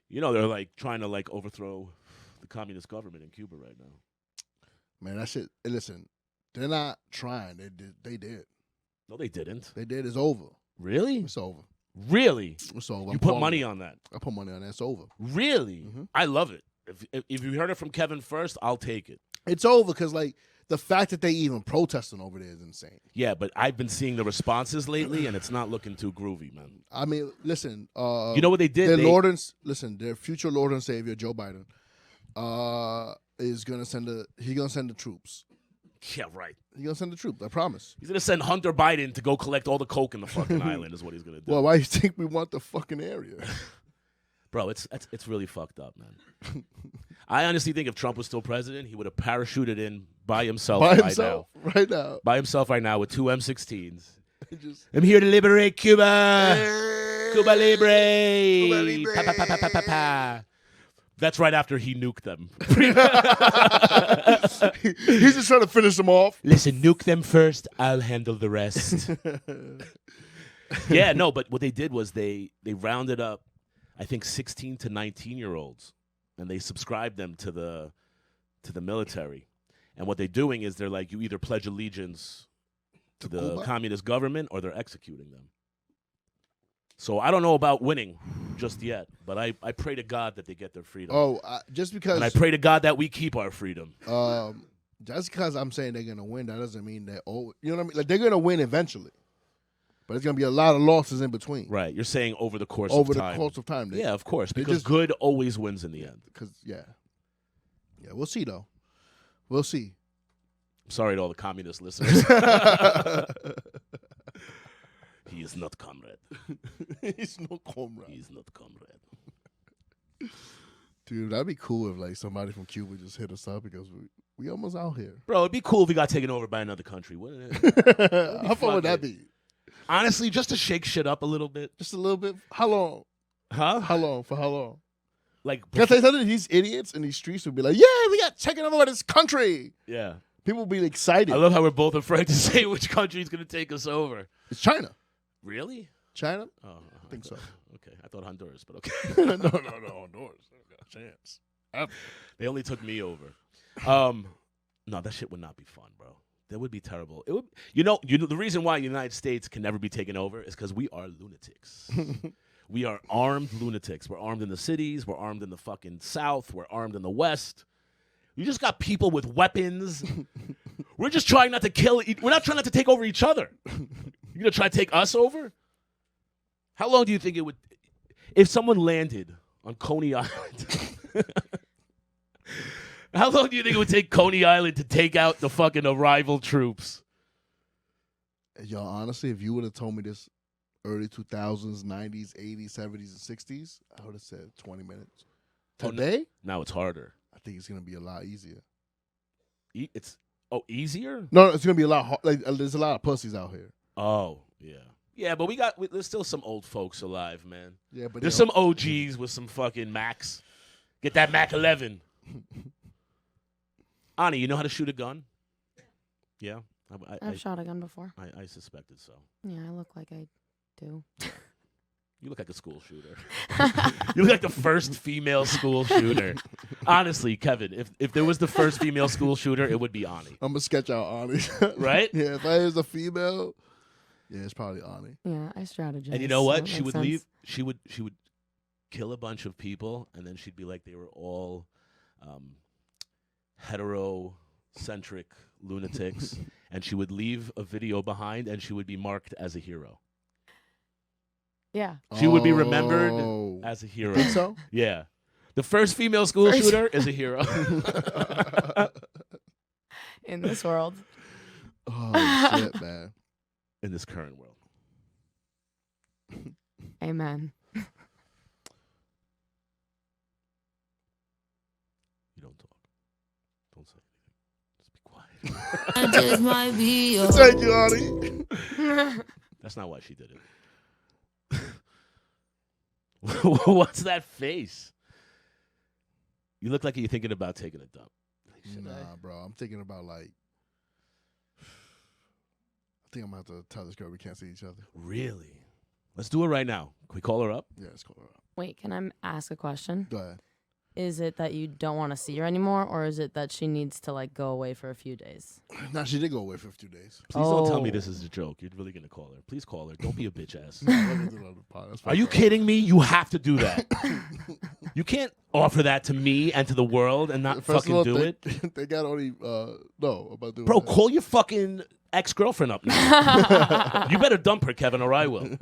You know, they're like trying to like overthrow the communist government in Cuba right now. Man, that shit, listen, they're not trying. They did. No, they didn't. They did. It's over. Really? It's over. Really? It's over. You put money on that? I put money on that. It's over. Really? Mm-hmm. I love it. If you heard it from Kevin first, I'll take it. It's over because, like, the fact that they even protesting over there is insane. Yeah, but I've been seeing the responses lately, and it's not looking too groovy, man. I mean, listen. You know what they did? Their future Lord and Savior, Joe Biden, is gonna send the troops. Yeah, right. He's gonna send the troops. I promise. He's gonna send Hunter Biden to go collect all the coke in the fucking island. Is what he's gonna do. Well, why do you think we want the fucking area? Bro, it's really fucked up, man. I honestly think if Trump was still president, he would have parachuted in by himself right now. By himself right now with two M16s. I'm here to liberate Cuba. Cuba Libre. Cuba Libre. Pa, pa, pa, pa, pa, pa, pa. That's right after he nuked them. He's just trying to finish them off. Listen, nuke them first. I'll handle the rest. Yeah, no, but what they did was they rounded up, I think, 16 to 19-year-olds, and they subscribed them to the military. And what they're doing is they're like, you either pledge allegiance to the Cuba? communist government or they're executing them. So I don't know about winning just yet, but I pray to God that they get their freedom. Oh, just because. And I pray to God that we keep our freedom. Just because I'm saying they're gonna win, that doesn't mean that. Oh, you know what I mean? Like, they're gonna win eventually, but it's gonna be a lot of losses in between. Right. You're saying over the course of time. Over the course of time. Yeah, of course, because good always wins in the end. Because yeah, we'll see though. We'll see. I'm sorry to all the communist listeners. He is not comrade. He's no comrade. He's not comrade. Dude, that'd be cool if like somebody from Cuba just hit us up because we almost out here. Bro, it'd be cool if we got taken over by another country, wouldn't it? How fun would that be? Honestly, just to shake shit up a little bit. Just a little bit. How long? Huh? How long? For how long? Like, can I say something? These idiots in these streets would be like, "Yeah, we got taken over by this country." Yeah. People would be excited. I love how we're both afraid to say which country is going to take us over. It's China. Really? China? Oh, I think so. Okay, I thought Honduras, but okay. no, Honduras. Got a chance. They only took me over. No, that shit would not be fun, bro. That would be terrible. It would. You know, the reason why the United States can never be taken over is because we are lunatics. We are armed lunatics. We're armed in the cities. We're armed in the fucking South. We're armed in the West. You just got people with weapons. We're just trying not to kill. We're not trying not to take over each other. You're gonna try to take us over? How long do you think it would? If someone landed on Coney Island, how long do you think it would take Coney Island to take out the fucking arrival troops? Y'all, honestly, if you would have told me this early 2000s, 90s, 80s, 70s, and 60s, I would have said 20 minutes. Today? Now it's harder. I think it's going to be a lot easier. It's easier. No, it's gonna be a lot. Like there's a lot of pussies out here. Oh yeah, yeah. But there's still some old folks alive, man. Yeah, but there's some OGs with some fucking Macks. Get that Mack 11. Ani, you know how to shoot a gun? Yeah, I've shot a gun before. I suspected so. Yeah, I look like I do. You look like a school shooter. You look like the first female school shooter. Honestly, Kevin, if there was the first female school shooter, it would be Ani. I'm gonna sketch out Ani. Right? Yeah, if I was a female, yeah, it's probably Ani. Yeah, I strategize. And you know what? So She it would makes leave. sense. She would kill a bunch of people, and then she'd be like they were all heterocentric lunatics, and she would leave a video behind, and she would be marked as a hero. Yeah. She would be remembered as a hero. Think so? Yeah. The first female school shooter is a hero. In this world. Oh shit, man. In this current world. Amen. You don't talk. Don't say anything. Just be quiet. I just might be your Thank you, Ani. That's not why she did it. What's that face? You look like you're thinking about taking a dump. Nah, bro. I'm thinking about like. I think I'm gonna have to tell this girl we can't see each other. Really? Let's do it right now. Can we call her up? Yeah, let's call her up. Wait, can I ask a question? Go ahead. Is it that you don't want to see her anymore, or is it that she needs to like go away for a few days? Nah, she did go away for a few days. Please don't tell me Oh. this is a joke. You're really gonna call her. Please call her. Don't be a bitch ass. Nah, I'm gonna do it on the pod. That's Are you fine. kidding me? You have to do that. You can't offer that to me and to the world and not First of fucking all, do they, it. They got only no about doing Bro, that. call your fucking ex-girlfriend up now. You better dump her, Kevin, or I will.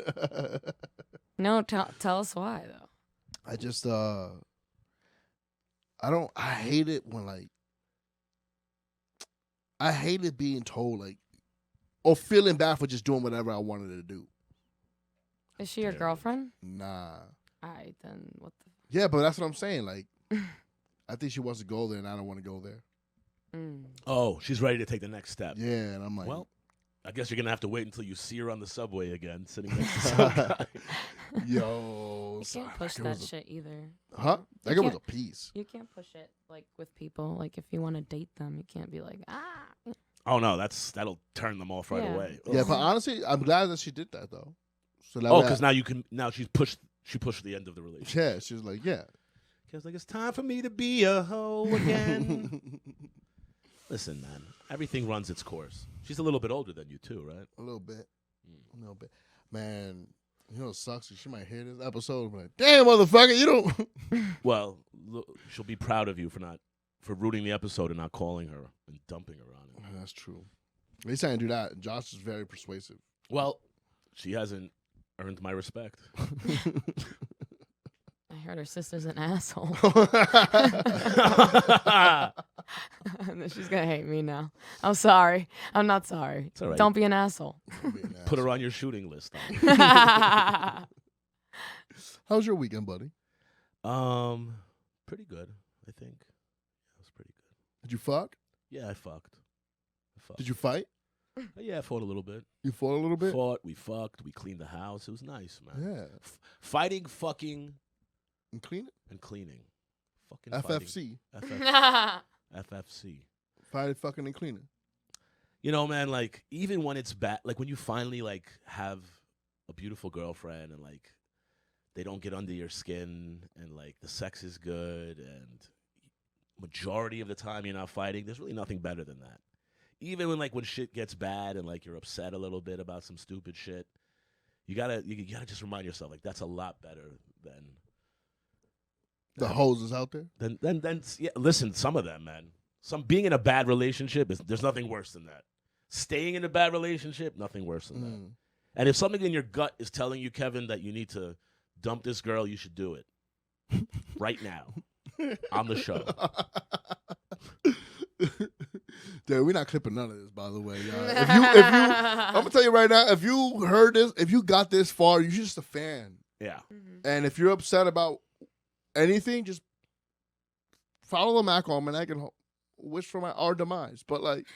No, tell us why though. I just I hate it when like I hated being told like or feeling bad for just doing whatever I wanted to do. Is she your girlfriend? Nah. Alright, then what the Yeah, but that's what I'm saying. Like I think she wants to go there and I don't want to go there. Oh, she's ready to take the next step. Yeah, and I'm like, Well, I guess you're going to have to wait until you see her on the subway again, sitting next to some guy. yo, You sorry, can't push it that was a- shit either. Huh? That You girl was can't- a piece. You can't push it like with people. Like if you want to date them, you can't be like, Oh, no, that'll turn them off right Yeah. away. Yeah, but honestly, I'm glad that she did that though. So that Oh, way because now she pushed the end of the relationship. yeah, she was like, yeah. Because like, it's time for me to be a hoe again. Listen, man, everything runs its course. She's a little bit older than you too, right? A little bit. A little bit. Man, you know what sucks? She might hear this episode and be like, damn, motherfucker, you don't. Well, she'll be proud of you for rooting the episode and not calling her and dumping her on it. That's true. At least I didn't do that. Josh is very persuasive. Well, she hasn't earned my respect. I heard her sister's an asshole. And then she's gonna hate me now. I'm sorry. I'm not sorry. It's all right. Don't be an asshole. Put her on your shooting list. How's your weekend, buddy? Pretty good, I think. It was pretty good. Did you fuck? Yeah, I fucked. Did you fight? Yeah, I fought a little bit. You fought a little bit? We fucked, we cleaned the house. It was nice, man. Yeah. Fighting, fucking, And clean it? and cleaning. Fucking FFC. fighting. FFC. Fight, fucking, and cleaning. You know, man, like, even when it's bad, like, when you finally, like, have a beautiful girlfriend and, like, they don't get under your skin and, like, the sex is good and majority of the time you're not fighting, there's really nothing better than that. Even when shit gets bad and, like, you're upset a little bit about some stupid shit, you gotta just remind yourself, like, that's a lot better than The hoses out there? Then yeah, listen, some of them, man. Being in a bad relationship there's nothing worse than that. Staying in a bad relationship, nothing worse than that. And if something in your gut is telling you, Kevin, that you need to dump this girl, you should do it right now on the show. Dude, we're not clipping none of this, by the way, y'all. If you, I'm gonna tell you right now, if you heard this, if you got this far, you're just a fan. Yeah. And if you're upset about anything, just follow the Mack Almanac and wish for our demise. But like,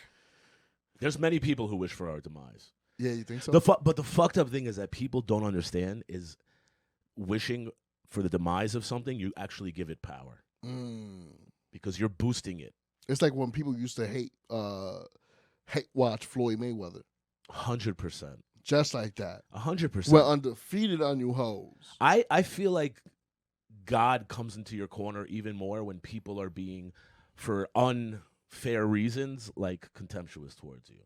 There's many people who wish for our demise. yeah, you think so? But the fucked up thing is that people don't understand is wishing for the demise of something, you actually give it power. Because you're boosting it. It's like when people used to hate watch Floyd Mayweather. 100%. Just like that. 100%. We're undefeated on you hoes. I feel like God comes into your corner even more when people are being, for unfair reasons, like contemptuous towards you.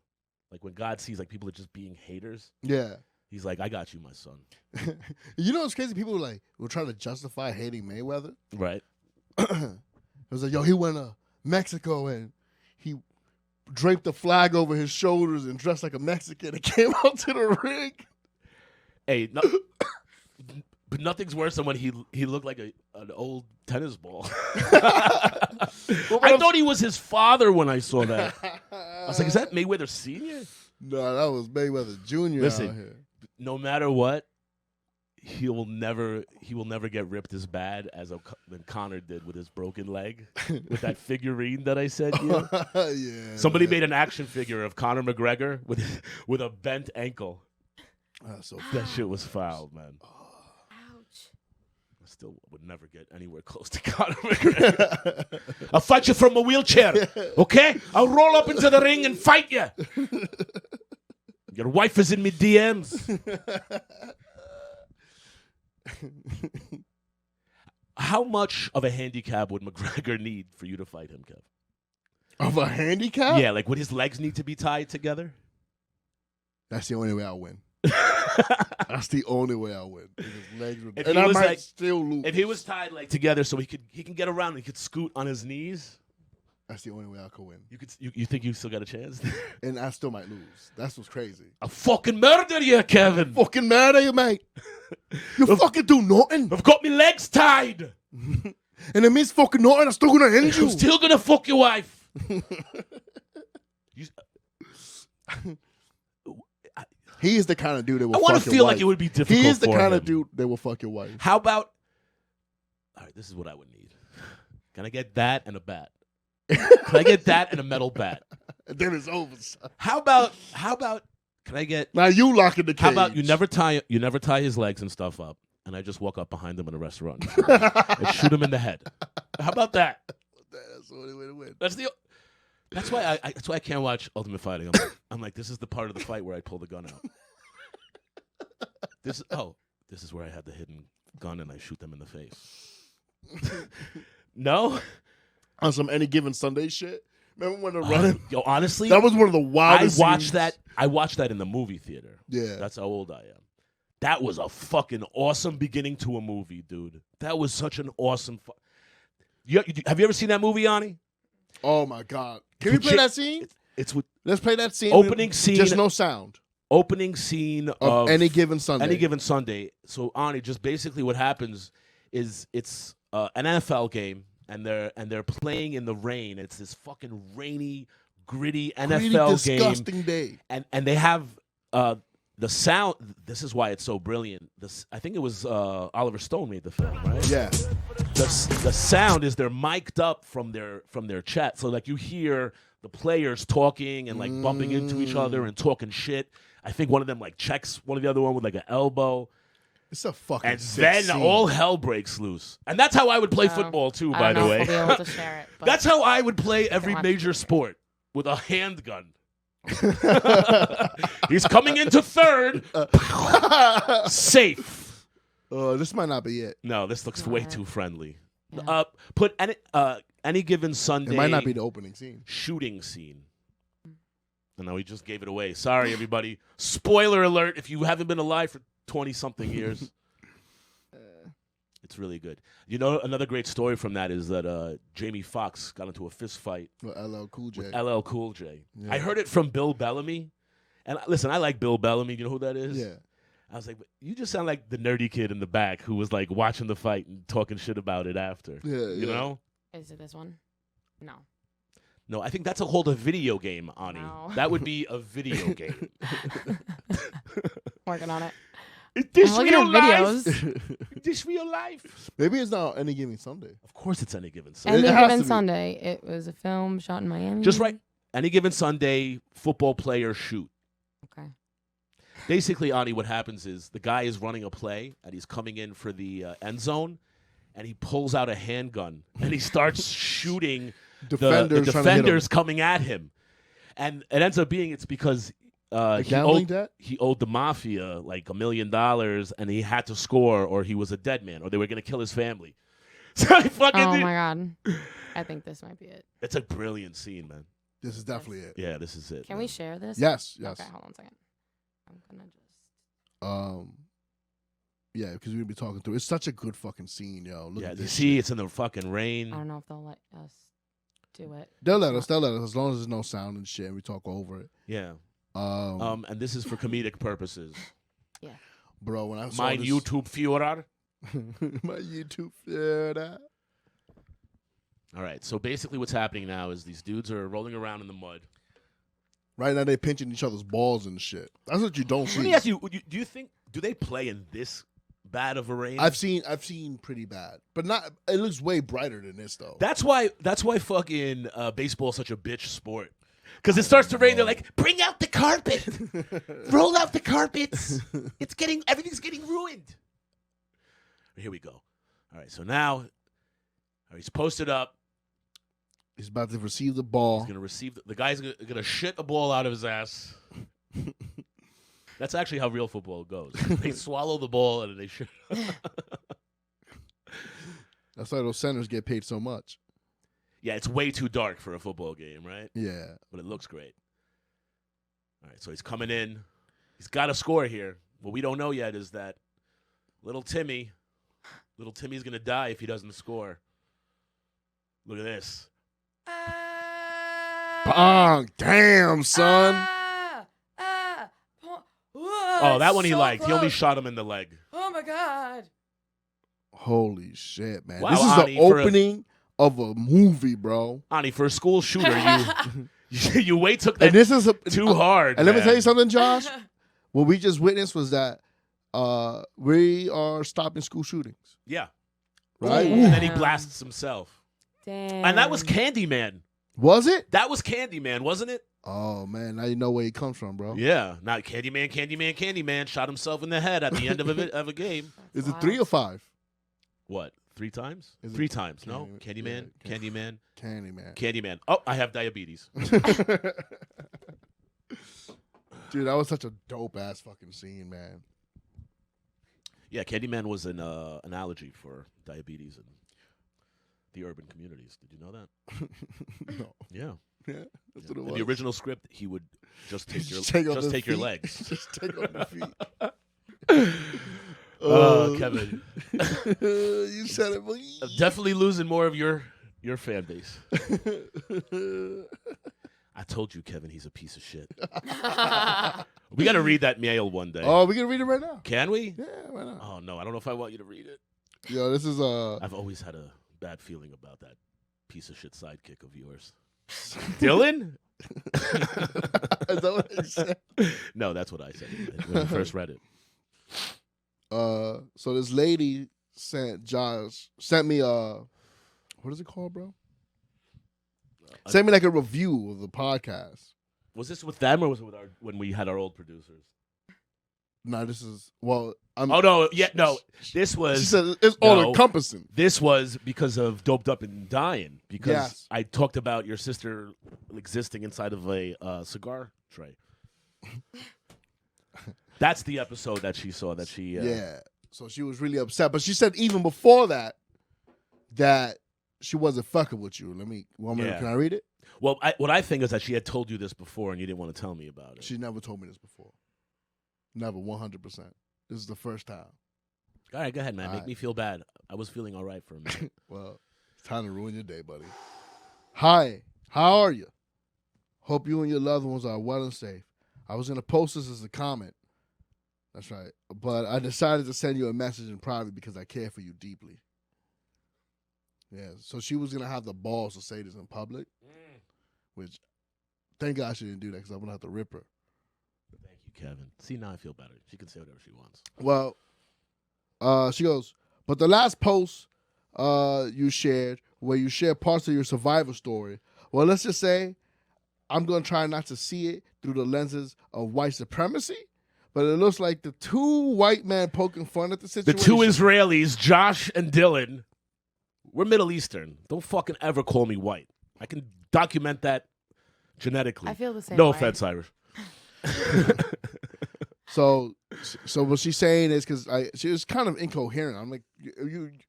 Like when God sees like people are just being haters. Yeah. He's like, I got you, my son. You know what's crazy? People were trying to justify hating Mayweather. Right. It was like, yo, he went to Mexico and he draped the flag over his shoulders and dressed like a Mexican and came out to the ring. Hey, but nothing's worse than when he looked like an old tennis ball. I thought he was his father when I saw that. I was like, is that Mayweather Sr.? No, that was Mayweather Jr. Listen, out here. No matter what, he will never get ripped as bad as than Connor did with his broken leg with that figurine that I sent you. Yeah. Somebody made an action figure of Conor McGregor with a bent ankle. So That shit was foul, man. Ouch. I still would never get anywhere close to Conor McGregor. I'll fight you from a wheelchair, okay? I'll roll up into the ring and fight you. Your wife is in me DMs. How much of a handicap would McGregor need for you to fight him, Kev? Of a handicap? Yeah, like would his legs need to be tied together? That's the only way I'll win. That's the only way I'll win. His legs would, If and he I was might like- still lose. If he was tied like together so he can get around and he could scoot on his knees, That's the only way I could win. you think you still got a chance? And I still might lose. That's what's crazy. I'll fucking murder you, Kevin. Fucking mad at you, mate. You fucking do nothing. I've got my legs tied. And it means fucking nothing. I'm still gonna end you. I'm still gonna fuck your wife. He is the kind of dude that will I want fuck to your feel wife. like it would be difficult. He is the for kind of him. dude that will fuck your wife. How about? All right, this is what I would need. Can I get that and a bat? Can I get that and a metal bat? And then it's over. Son. How about? Can I get? Now you lock in the cage. How about you never tie his legs and stuff up, and I just walk up behind him in a restaurant and shoot him in the head. How about that? That's the only way to win. That's why I can't watch Ultimate Fighting. I'm like, this is the part of the fight where I pull the gun out. This is where I had the hidden gun and I shoot them in the face. No? On some Any Given Sunday shit. Remember when they're running? Yo, honestly, That was one of the wildest scenes. I watched that in the movie theater. Yeah. That's how old I am. That was a fucking awesome beginning to a movie, dude. That was such an awesome. Have you ever seen that movie, Ani? Oh my God. Can we play that scene? It's with Let's play that scene. Opening scene. Just no sound. opening scene Of Any Given Sunday. Any Given Sunday. So Ani, just basically what happens is it's an NFL game and they're playing in the rain. It's this fucking rainy, gritty NFL game. Disgusting day. And they have the sound. This is why it's so brilliant. I think it was Oliver Stone made the film, right? Yeah. The sound is they're mic'd up from their chat, so like you hear the players talking and like bumping into each other and talking shit. I think one of them like checks one of the other one with like an elbow. It's a fucking And sick then scene. all hell breaks loose. And that's how I would play football too, by I the don't know way. if we'll be able to share it. But That's how I would play every watch major it. sport, with a handgun. He's coming into third. Safe. This might not be it. No, this looks way too friendly. Put any given Sunday. It might not be the opening scene. Shooting scene. And now we just gave it away. Sorry, everybody. Spoiler alert if you haven't been alive for 20-something years. It's really good. You know, another great story from that is that Jamie Foxx got into a fist fight With LL Cool J. with LL Cool J. Yeah. I heard it from Bill Bellamy. And listen, I like Bill Bellamy. You know who that is? Yeah. I was like, you just sound like the nerdy kid in the back who was like watching the fight and talking shit about it after. Yeah, You yeah. know? is it this one? No. No, I think that's called a video game, Ani. No. That would be a video game. Working on it. Is this I'm looking at real life? videos. Is this real life? Maybe it's not Any Given Sunday. Of course, it's Any Given Sunday. Any It has Given to be. Sunday. It was a film shot in Miami. Just right. Any Given Sunday, football player shoot. Okay. Basically, Ani, what happens is the guy is running a play and he's coming in for the end zone, and he pulls out a handgun and he starts shooting the Defenders trying to hit him. defenders coming at him. And it ends up being it's because gambling debt? he owed the mafia like $1 million and he had to score or he was a dead man or they were going to kill his family. So he fucking Oh my god. I think this might be it. It's a brilliant scene, man. This is definitely it. Yeah, this is it. Can man. we share this? Yes. Okay, hold on a second. I'm gonna just. Yeah, because we're gonna be talking through. It's such a good fucking scene, yo. Look Yeah, at you this. see, it's in the fucking rain. I don't know if they'll let us do it. They'll let us as long as there's no sound and shit and we talk over it. Yeah. And And this is for comedic purposes. bro, when I saw Mein this, YouTube Führer. my YouTube that. All right, so basically what's happening now is these dudes are rolling around in the mud. Right now they're pinching each other's balls and shit. That's what you don't Let me see. ask you, do they play in this bad of a rain? I've seen pretty bad, but not. It looks way brighter than this though. That's why fucking baseball is such a bitch sport. Because it starts to rain, they're like, bring out the carpet. Roll out the carpets. Everything's getting ruined. Here we go. All right, so now he's posted up. He's about to receive the ball. He's going to receive the guy's going to shit a ball out of his ass. That's actually how real football goes. They swallow the ball and then they shit. That's why those centers get paid so much. Yeah, it's way too dark for a football game, right? Yeah. But it looks great. All right, so he's coming in. He's got to score here. What we don't know yet is that little Timmy's going to die if he doesn't score. Look at this. Bang! Damn, son. Oh, that one he liked. He only shot him in the leg. Oh my god. Holy shit, man. Wow, This is Ani, the for a- opening of a movie, bro. Ani, for a school shooter, you way took that And this is too hard. And let me man. tell you something, Josh. What we just witnessed was that we are stopping school shootings, Yeah. right? Yeah. And then he blasts himself. Damn. And that was Candyman. Was it? That was Candyman, wasn't it? Oh man, now you know where he comes from, bro. Yeah. Not Candyman shot himself in the head at the end of a game. Is it 3 or 5? What? 3 times? Is it- 3 times. No. Candyman, Candyman. yeah, Candyman. Candyman. Oh, I have diabetes. Dude, that was such a dope ass fucking scene, man. Yeah, Candyman was an analogy for diabetes in the urban communities. Did you know that? No. Yeah. Yeah, that's what it In was. the original script, he would just take your off the your feet. legs. Just take off the feet. Kevin, You said it, I'm definitely losing more of your fan base. I told you, Kevin, he's a piece of shit. We got to read that mail one day. Oh, we can read it right now. Can we? Yeah, why not? Oh no, I don't know if I want you to read it. Yo, this is I've always had a bad feeling about that piece of shit sidekick of yours. Dylan? Is that what it said? No, that's what I said when I first read it. So this lady sent me what is it called, bro? Sent me like a review of the podcast. Was this with them or was it with when we had our old producers? No, this is Oh no, yeah, no. This She was said it's all No. encompassing. This was because of Doped Up and Dying. Because Yes. I talked about your sister existing inside of a cigar tray. That's the episode that she saw. That she Yeah. So she was really upset, but she said even before that she wasn't fucking with you. Yeah. Can I read it? Well, what I think is that she had told you this before and you didn't want to tell me about it. She never told me this before. Never, 100%. This is the first time. All right, go ahead, man. All Make right. me feel bad. I was feeling all right for a minute. Well, it's time to ruin your day, buddy. Hi, how are you? Hope you and your loved ones are well and safe. I was going to post this as a comment. That's right. But I decided to send you a message in private because I care for you deeply. Yeah, so she was going to have the balls to say this in public, which thank God she didn't do that because I'm going to have to rip her. Thank you, you, Kevin. See, now I feel better. She can say whatever she wants. Well, she goes, but the last post you shared, where you shared parts of your survivor story, well, let's just say I'm going to try not to see it through the lenses of white supremacy, but it looks like the two white men poking fun at the situation. The two Israelis, Josh and Dylan, we're Middle Eastern. Don't fucking ever call me white. I can document that genetically. I feel the same No way. offense, Irish. So what she's saying is, because she was kind of incoherent. I'm like,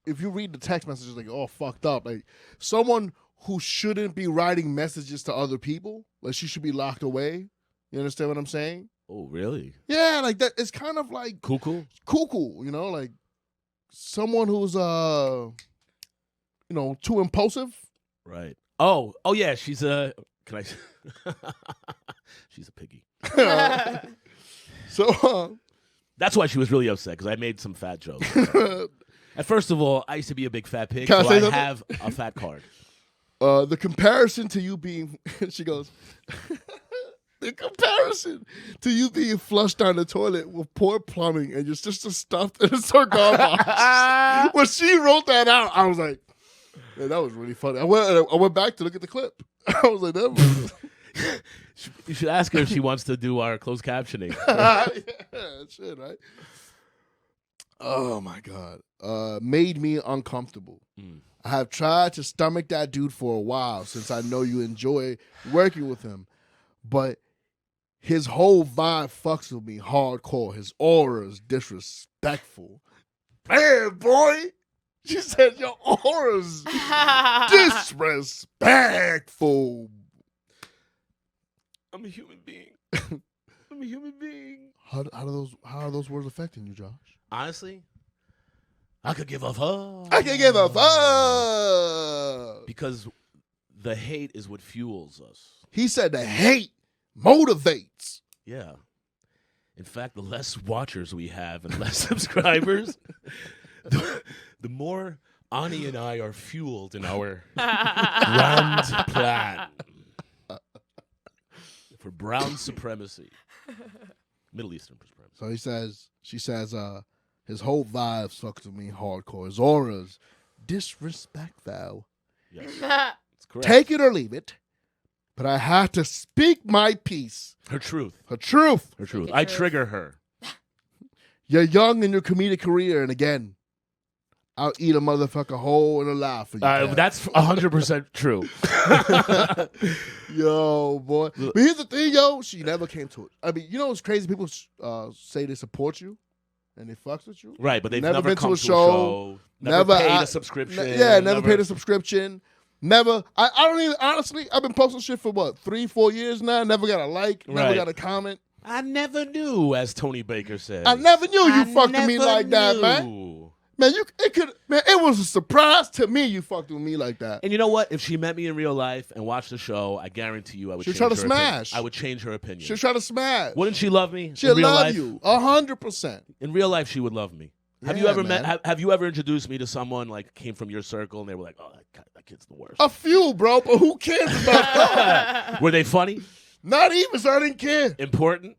if you read the text messages, like, oh, fucked up. Like, someone who shouldn't be writing messages to other people, like, she should be locked away. You understand what I'm saying? Oh, really? Yeah, like that. It's kind of like Cuckoo? you know, like someone who's too impulsive. Right. Oh, yeah. She's a. Can I? She's a piggy. So That's why she was really upset, because I made some fat jokes. And first of all, I used to be a big fat pig, Can I so say I something? have a fat card. the comparison to you being, she goes, the comparison to you being flushed down the toilet with poor plumbing and your sister stuffed in a cigar box. When she wrote that out, I was like, man, that was really funny. I went back to look at the clip. I was like, that was... You should ask her if she wants to do our closed captioning. Yeah, shit, right? Oh my God. Made me uncomfortable. I have tried to stomach that dude for a while since I know you enjoy working with him. But his whole vibe fucks with me hardcore. His aura is disrespectful. Man, boy. She said your aura's disrespectful. I'm a human being. I'm a human being. How are those words affecting you, Josh? Honestly, I could give a fuck. I can give a fuck. Because the hate is what fuels us. He said the hate motivates. Yeah. In fact, the less watchers we have and less subscribers, the more Ani and I are fueled in our grand plan for brown supremacy. Middle Eastern supremacy. So she says, his whole vibe sucks with me hardcore. His aura's disrespectful. Yes. That's correct. Take it or leave it. But I had to speak my piece. Her truth. Her truth. Her truth. Speak I your truth. trigger her. You're young in your comedic career, and again, I'll eat a motherfucker whole and alive for you. Kat. That's 100% true. Yo, boy. But here's the thing, yo. She never came to it. I mean, you know what's crazy? People say they support you, and they fucks with you. Right, but they've Never never been to come a show. Never paid I- a subscription. Never paid a subscription. Never. I don't even, honestly, I've been posting shit for what, 3-4 years now? Never got a like, never Right. got a comment. I never knew, as Tony Baker said. I never knew you fucked with me never like that, man. knew. Man, it was a surprise to me you fucked with me like that. And you know what? If she met me in real life and watched the show, I guarantee you I would She'd change try to her opinion. smash. I would change her opinion. She'll try to smash. Wouldn't she love me? She'll in real love life? you 100%. In real life, she would love me. Have you Yeah, ever man. have you ever introduced me to someone like came from your circle and they were like, "Oh, that kid's the worst." A few, bro, but who cares about that? Were they funny? Not even, so I didn't care. Important?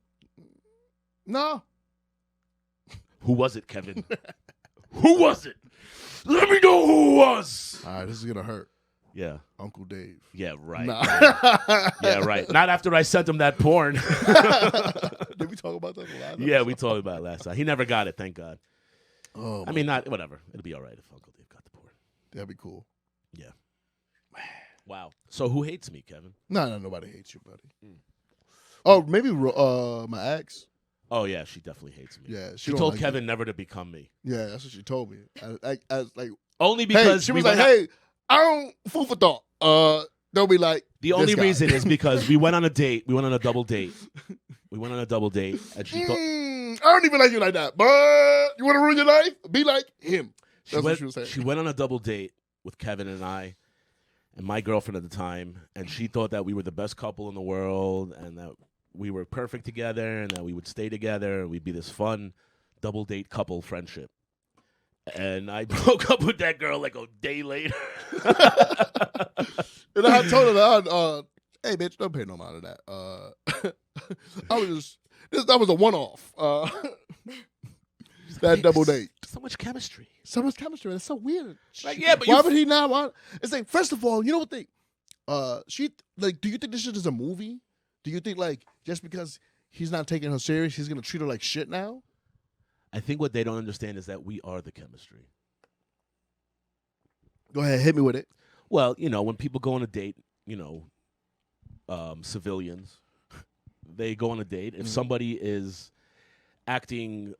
No. Who was it, Kevin? Who was it? Let me know who it was. All right, this is going to hurt. Yeah. Uncle Dave. Yeah, right. Nah. Yeah, right. Not after I sent him that porn. Did we talk about that the last Yeah, we talked about it last time. He never got it, thank God. Oh, I mean, not whatever. It'll be all right if Uncle Dave got the porn. that'd be cool. Yeah. Wow. So who hates me, Kevin? No, nobody hates you, buddy. Oh, maybe my ex. Oh yeah, she definitely hates me. Yeah, She don't told like Kevin you. never to become me. Yeah, that's what she told me. As like, Only hey, because she we was like, went "Hey, I don't food for thought." They'll be like, the this only guy. reason is because we went on a date. We went on a double date. We went on a double date, and she thought I don't even like you like that. But you want to ruin your life? Be like him. That's what she was saying. she went on a double date with Kevin and I, and my girlfriend at the time, and she thought that we were the best couple in the world, and that we were perfect together, and that we would stay together, and we'd be this fun double date couple friendship. And I broke up with that girl like a day later. And I told her that, hey, bitch, don't pay no mind of that. I was just, That was a one-off. That double date. So much chemistry. So much chemistry. It's so weird. Like, yeah, but why would he not want? It's like, first of all, you know what they? She like. Do you think this shit is a movie? Do you think like just because he's not taking her serious, he's gonna treat her like shit now? I think what they don't understand is that we are the chemistry. Go ahead, hit me with it. Well, when people go on a date, civilians, they go on a date. If somebody is acting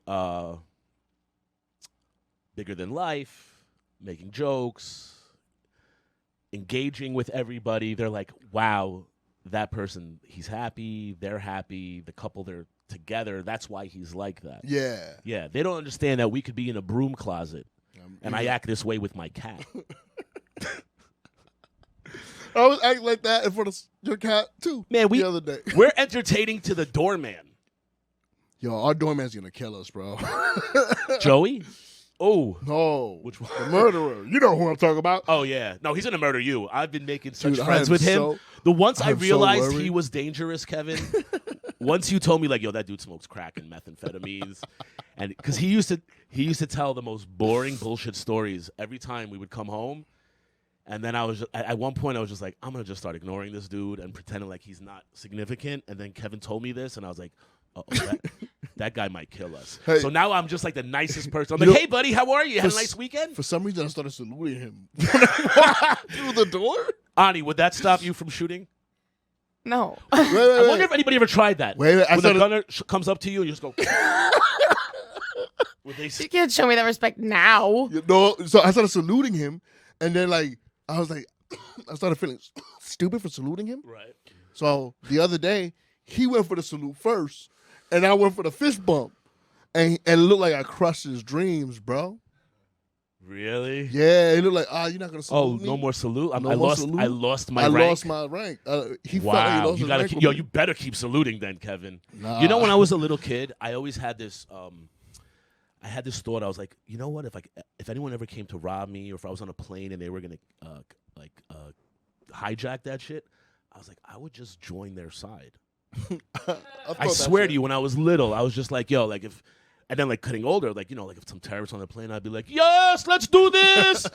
bigger than life, making jokes, engaging with everybody, they're like, wow, that person, he's happy, they're happy, the couple, they're together, that's why he's like that. Yeah. Yeah, they don't understand that we could be in a broom closet, and I act this way with my cat. I was acting like that in front of your cat, too, Man, the other day. We're entertaining to the doorman. Yo, our doorman's going to kill us, bro. Joey? Oh. No. Which one? The murderer. You know who I'm talking about. Oh, yeah. No, he's going to murder you. I've been making such Dude, friends with him. I I'm realized so he was dangerous, Kevin, once you told me, like, yo, that dude smokes crack and methamphetamines. And because he used to tell the most boring bullshit stories every time we would come home. And then at one point I was just like, I'm going to just start ignoring this dude and pretending like he's not significant. And then Kevin told me this, and I was like, that guy might kill us. Hey. So now I'm just like the nicest person. I'm like, hey, buddy, how are you? Had a nice weekend? For some reason, I started saluting him through the door. Ani, would that stop you from shooting? No. I wonder if anybody ever tried that. Wait, when the gunner comes up to you and you just go. You can't show me that respect now. So I started saluting him, and then I was like, I started feeling stupid for saluting him. Right. So the other day, he went for the salute first, and I went for the fist bump, and it looked like I crushed his dreams, bro. Really? Yeah, it looked like, you're not gonna salute me? No more salute. No more salute? I lost my rank. I lost my rank. He felt like he lost his rank. You better keep saluting then, Kevin. Nah. You know, when I was a little kid, I always had this. I had this thought. I was like, you know what? If anyone ever came to rob me, or if I was on a plane and they were gonna hijack that shit, I was like, I would just join their side. I swear to you, when I was little, I was just like, yo, like if. And then, getting older, like if some terrorists on the plane, I'd be like, yes, let's do this.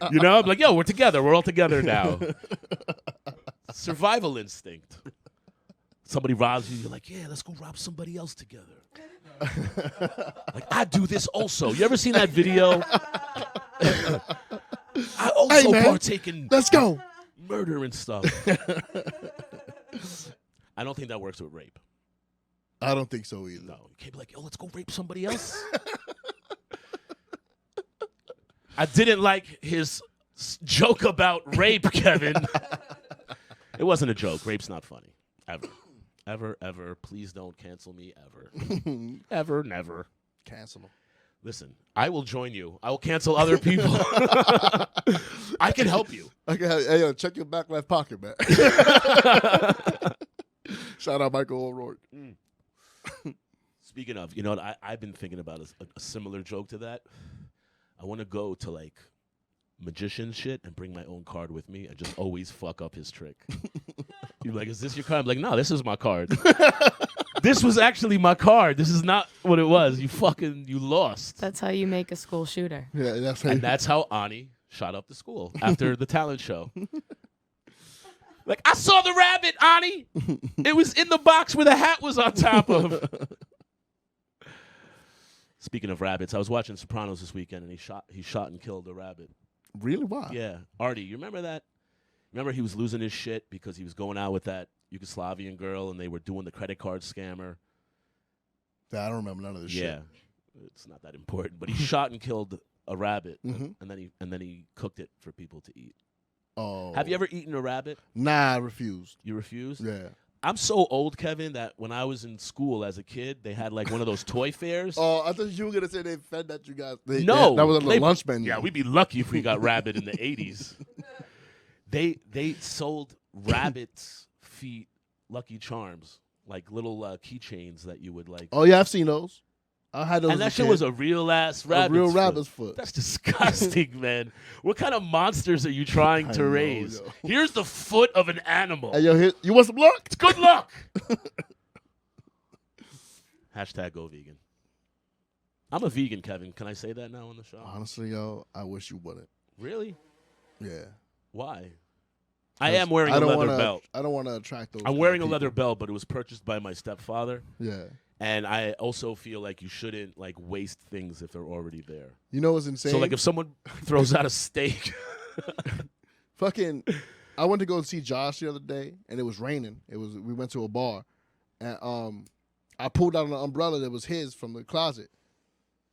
I'd be like, yo, we're together. We're all together now. Survival instinct. Somebody robs you, you're like, yeah, let's go rob somebody else together. I do this also. You ever seen that video? I also partake in let's go murder and stuff. I don't think that works with rape. I don't think so either. No, you can't be like, yo, let's go rape somebody else. I didn't like his joke about rape, Kevin. It wasn't a joke. Rape's not funny. Ever. Ever, ever. Please don't cancel me ever. Ever, never. Cancel them. Listen, I will join you. I will cancel other people. I can help you. Okay, hey, yo, check your back left pocket, man. Shout out Michael O'Rourke. Speaking of, you know what? I've been thinking about a similar joke to that. I want to go to magician shit and bring my own card with me and just always fuck up his trick. You're like, is this your card? I'm like, no, this is my card. This was actually my card. This is not what it was. You lost. That's how you make a school shooter. Yeah, that's how Ani shot up the school after the talent show. Like, I saw the rabbit, Ani. It was in the box where the hat was on top of. Speaking of rabbits, I was watching Sopranos this weekend, and he shot and killed a rabbit. Really? Why? Yeah. Artie, you remember that? Remember he was losing his shit because he was going out with that Yugoslavian girl, and they were doing the credit card scammer? Yeah, I don't remember none of this shit. Yeah. It's not that important. But he shot and killed a rabbit, Mhm. and then he cooked it for people to eat. Oh. Have you ever eaten a rabbit? Nah, I refused. You refused? Yeah. I'm so old, Kevin, that when I was in school as a kid, they had one of those toy fairs. Oh, I thought you were gonna say they fed that you guys. No, that was on the lunch menu. Yeah, we'd be lucky if we got rabbit in the 80s. They sold rabbits' feet Lucky Charms, like little keychains that you would like. Oh yeah, I've seen those. I had those. And that shit was a real ass rabbit's real foot. rabbit's foot. That's disgusting, man. What kind of monsters are you trying to raise? yo. Here's the foot of an animal. Hey, yo, you want some luck? It's good luck. Hashtag go vegan. I'm a vegan, Kevin. Can I say that now on the show? Honestly, yo, I wish you wouldn't. Really? Yeah. Why? I am wearing a leather belt. I don't want to attract those. I'm wearing a leather belt, but it was purchased by my stepfather. Yeah. And I also feel like you shouldn't like waste things if they're already there. You know what's insane? So like if someone throws out a steak, fucking, I went to go see Josh the other day, and it was raining. We went to a bar, and I pulled out an umbrella that was his from the closet,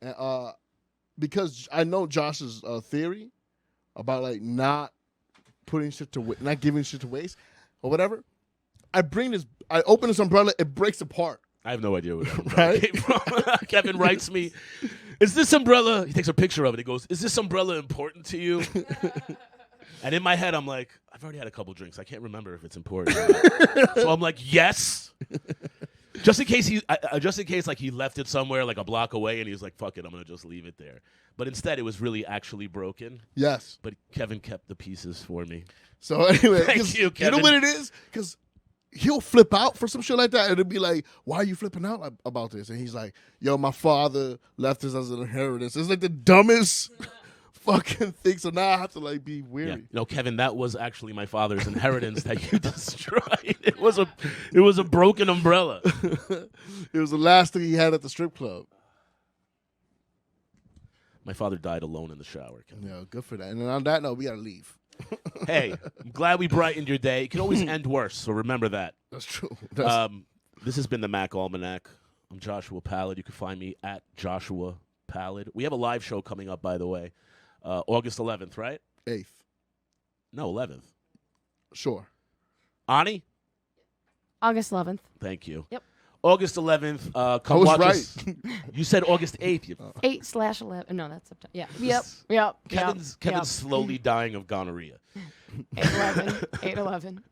and because I know Josh's theory about like not putting shit to not giving shit to waste or whatever. I open this umbrella, it breaks apart. I have no idea where that umbrella came from. Kevin writes me, "Is this umbrella?" He takes a picture of it. He goes, "Is this umbrella important to you?" And in my head, I'm like, I've already had a couple drinks. I can't remember if it's important or not. So I'm like, yes. Just in case like he left it somewhere like a block away and he was like, fuck it, I'm going to just leave it there. But instead, it was really actually broken. Yes. But Kevin kept the pieces for me. So anyway, Thank you, Kevin. You know what it is? Because he'll flip out for some shit like that, and it'll be like, why are you flipping out about this? And he's like, yo, my father left this as an inheritance. It's like the dumbest fucking thing. So now I have to like be weary. Yeah. No, Kevin, that was actually my father's inheritance that you destroyed. It was a broken umbrella. It was the last thing he had at the strip club. My father died alone in the shower, Kevin. Yeah, good for that. And then on that note, we gotta leave. Hey, I'm glad we brightened your day. It can always end worse, so remember that. That's true. This has been the Mack Almanac. I'm Joshua Pallid. You can find me at Joshua Pallid. We have a live show coming up, by the way. August 11th, right? 8th. No, 11th. Sure. Ani? August 11th. Thank you. Yep. August 11th. Come I was watch right. us. You said August 8th. 8/11. No, that's September. Yeah. Yep. Kevin's slowly dying of gonorrhea. 8/11.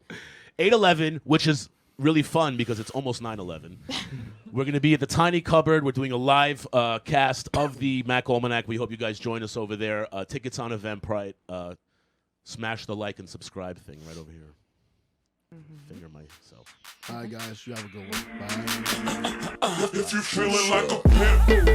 8/11, which is really fun because it's almost 9/11. We're going to be at the Tiny Cupboard. We're doing a live cast of the Mack Almanac. We hope you guys join us over there. Tickets on Eventbrite. Smash the like and subscribe thing right over here. Finger myself. All right, guys. You have a good one. Bye. If you feeling like a pimp,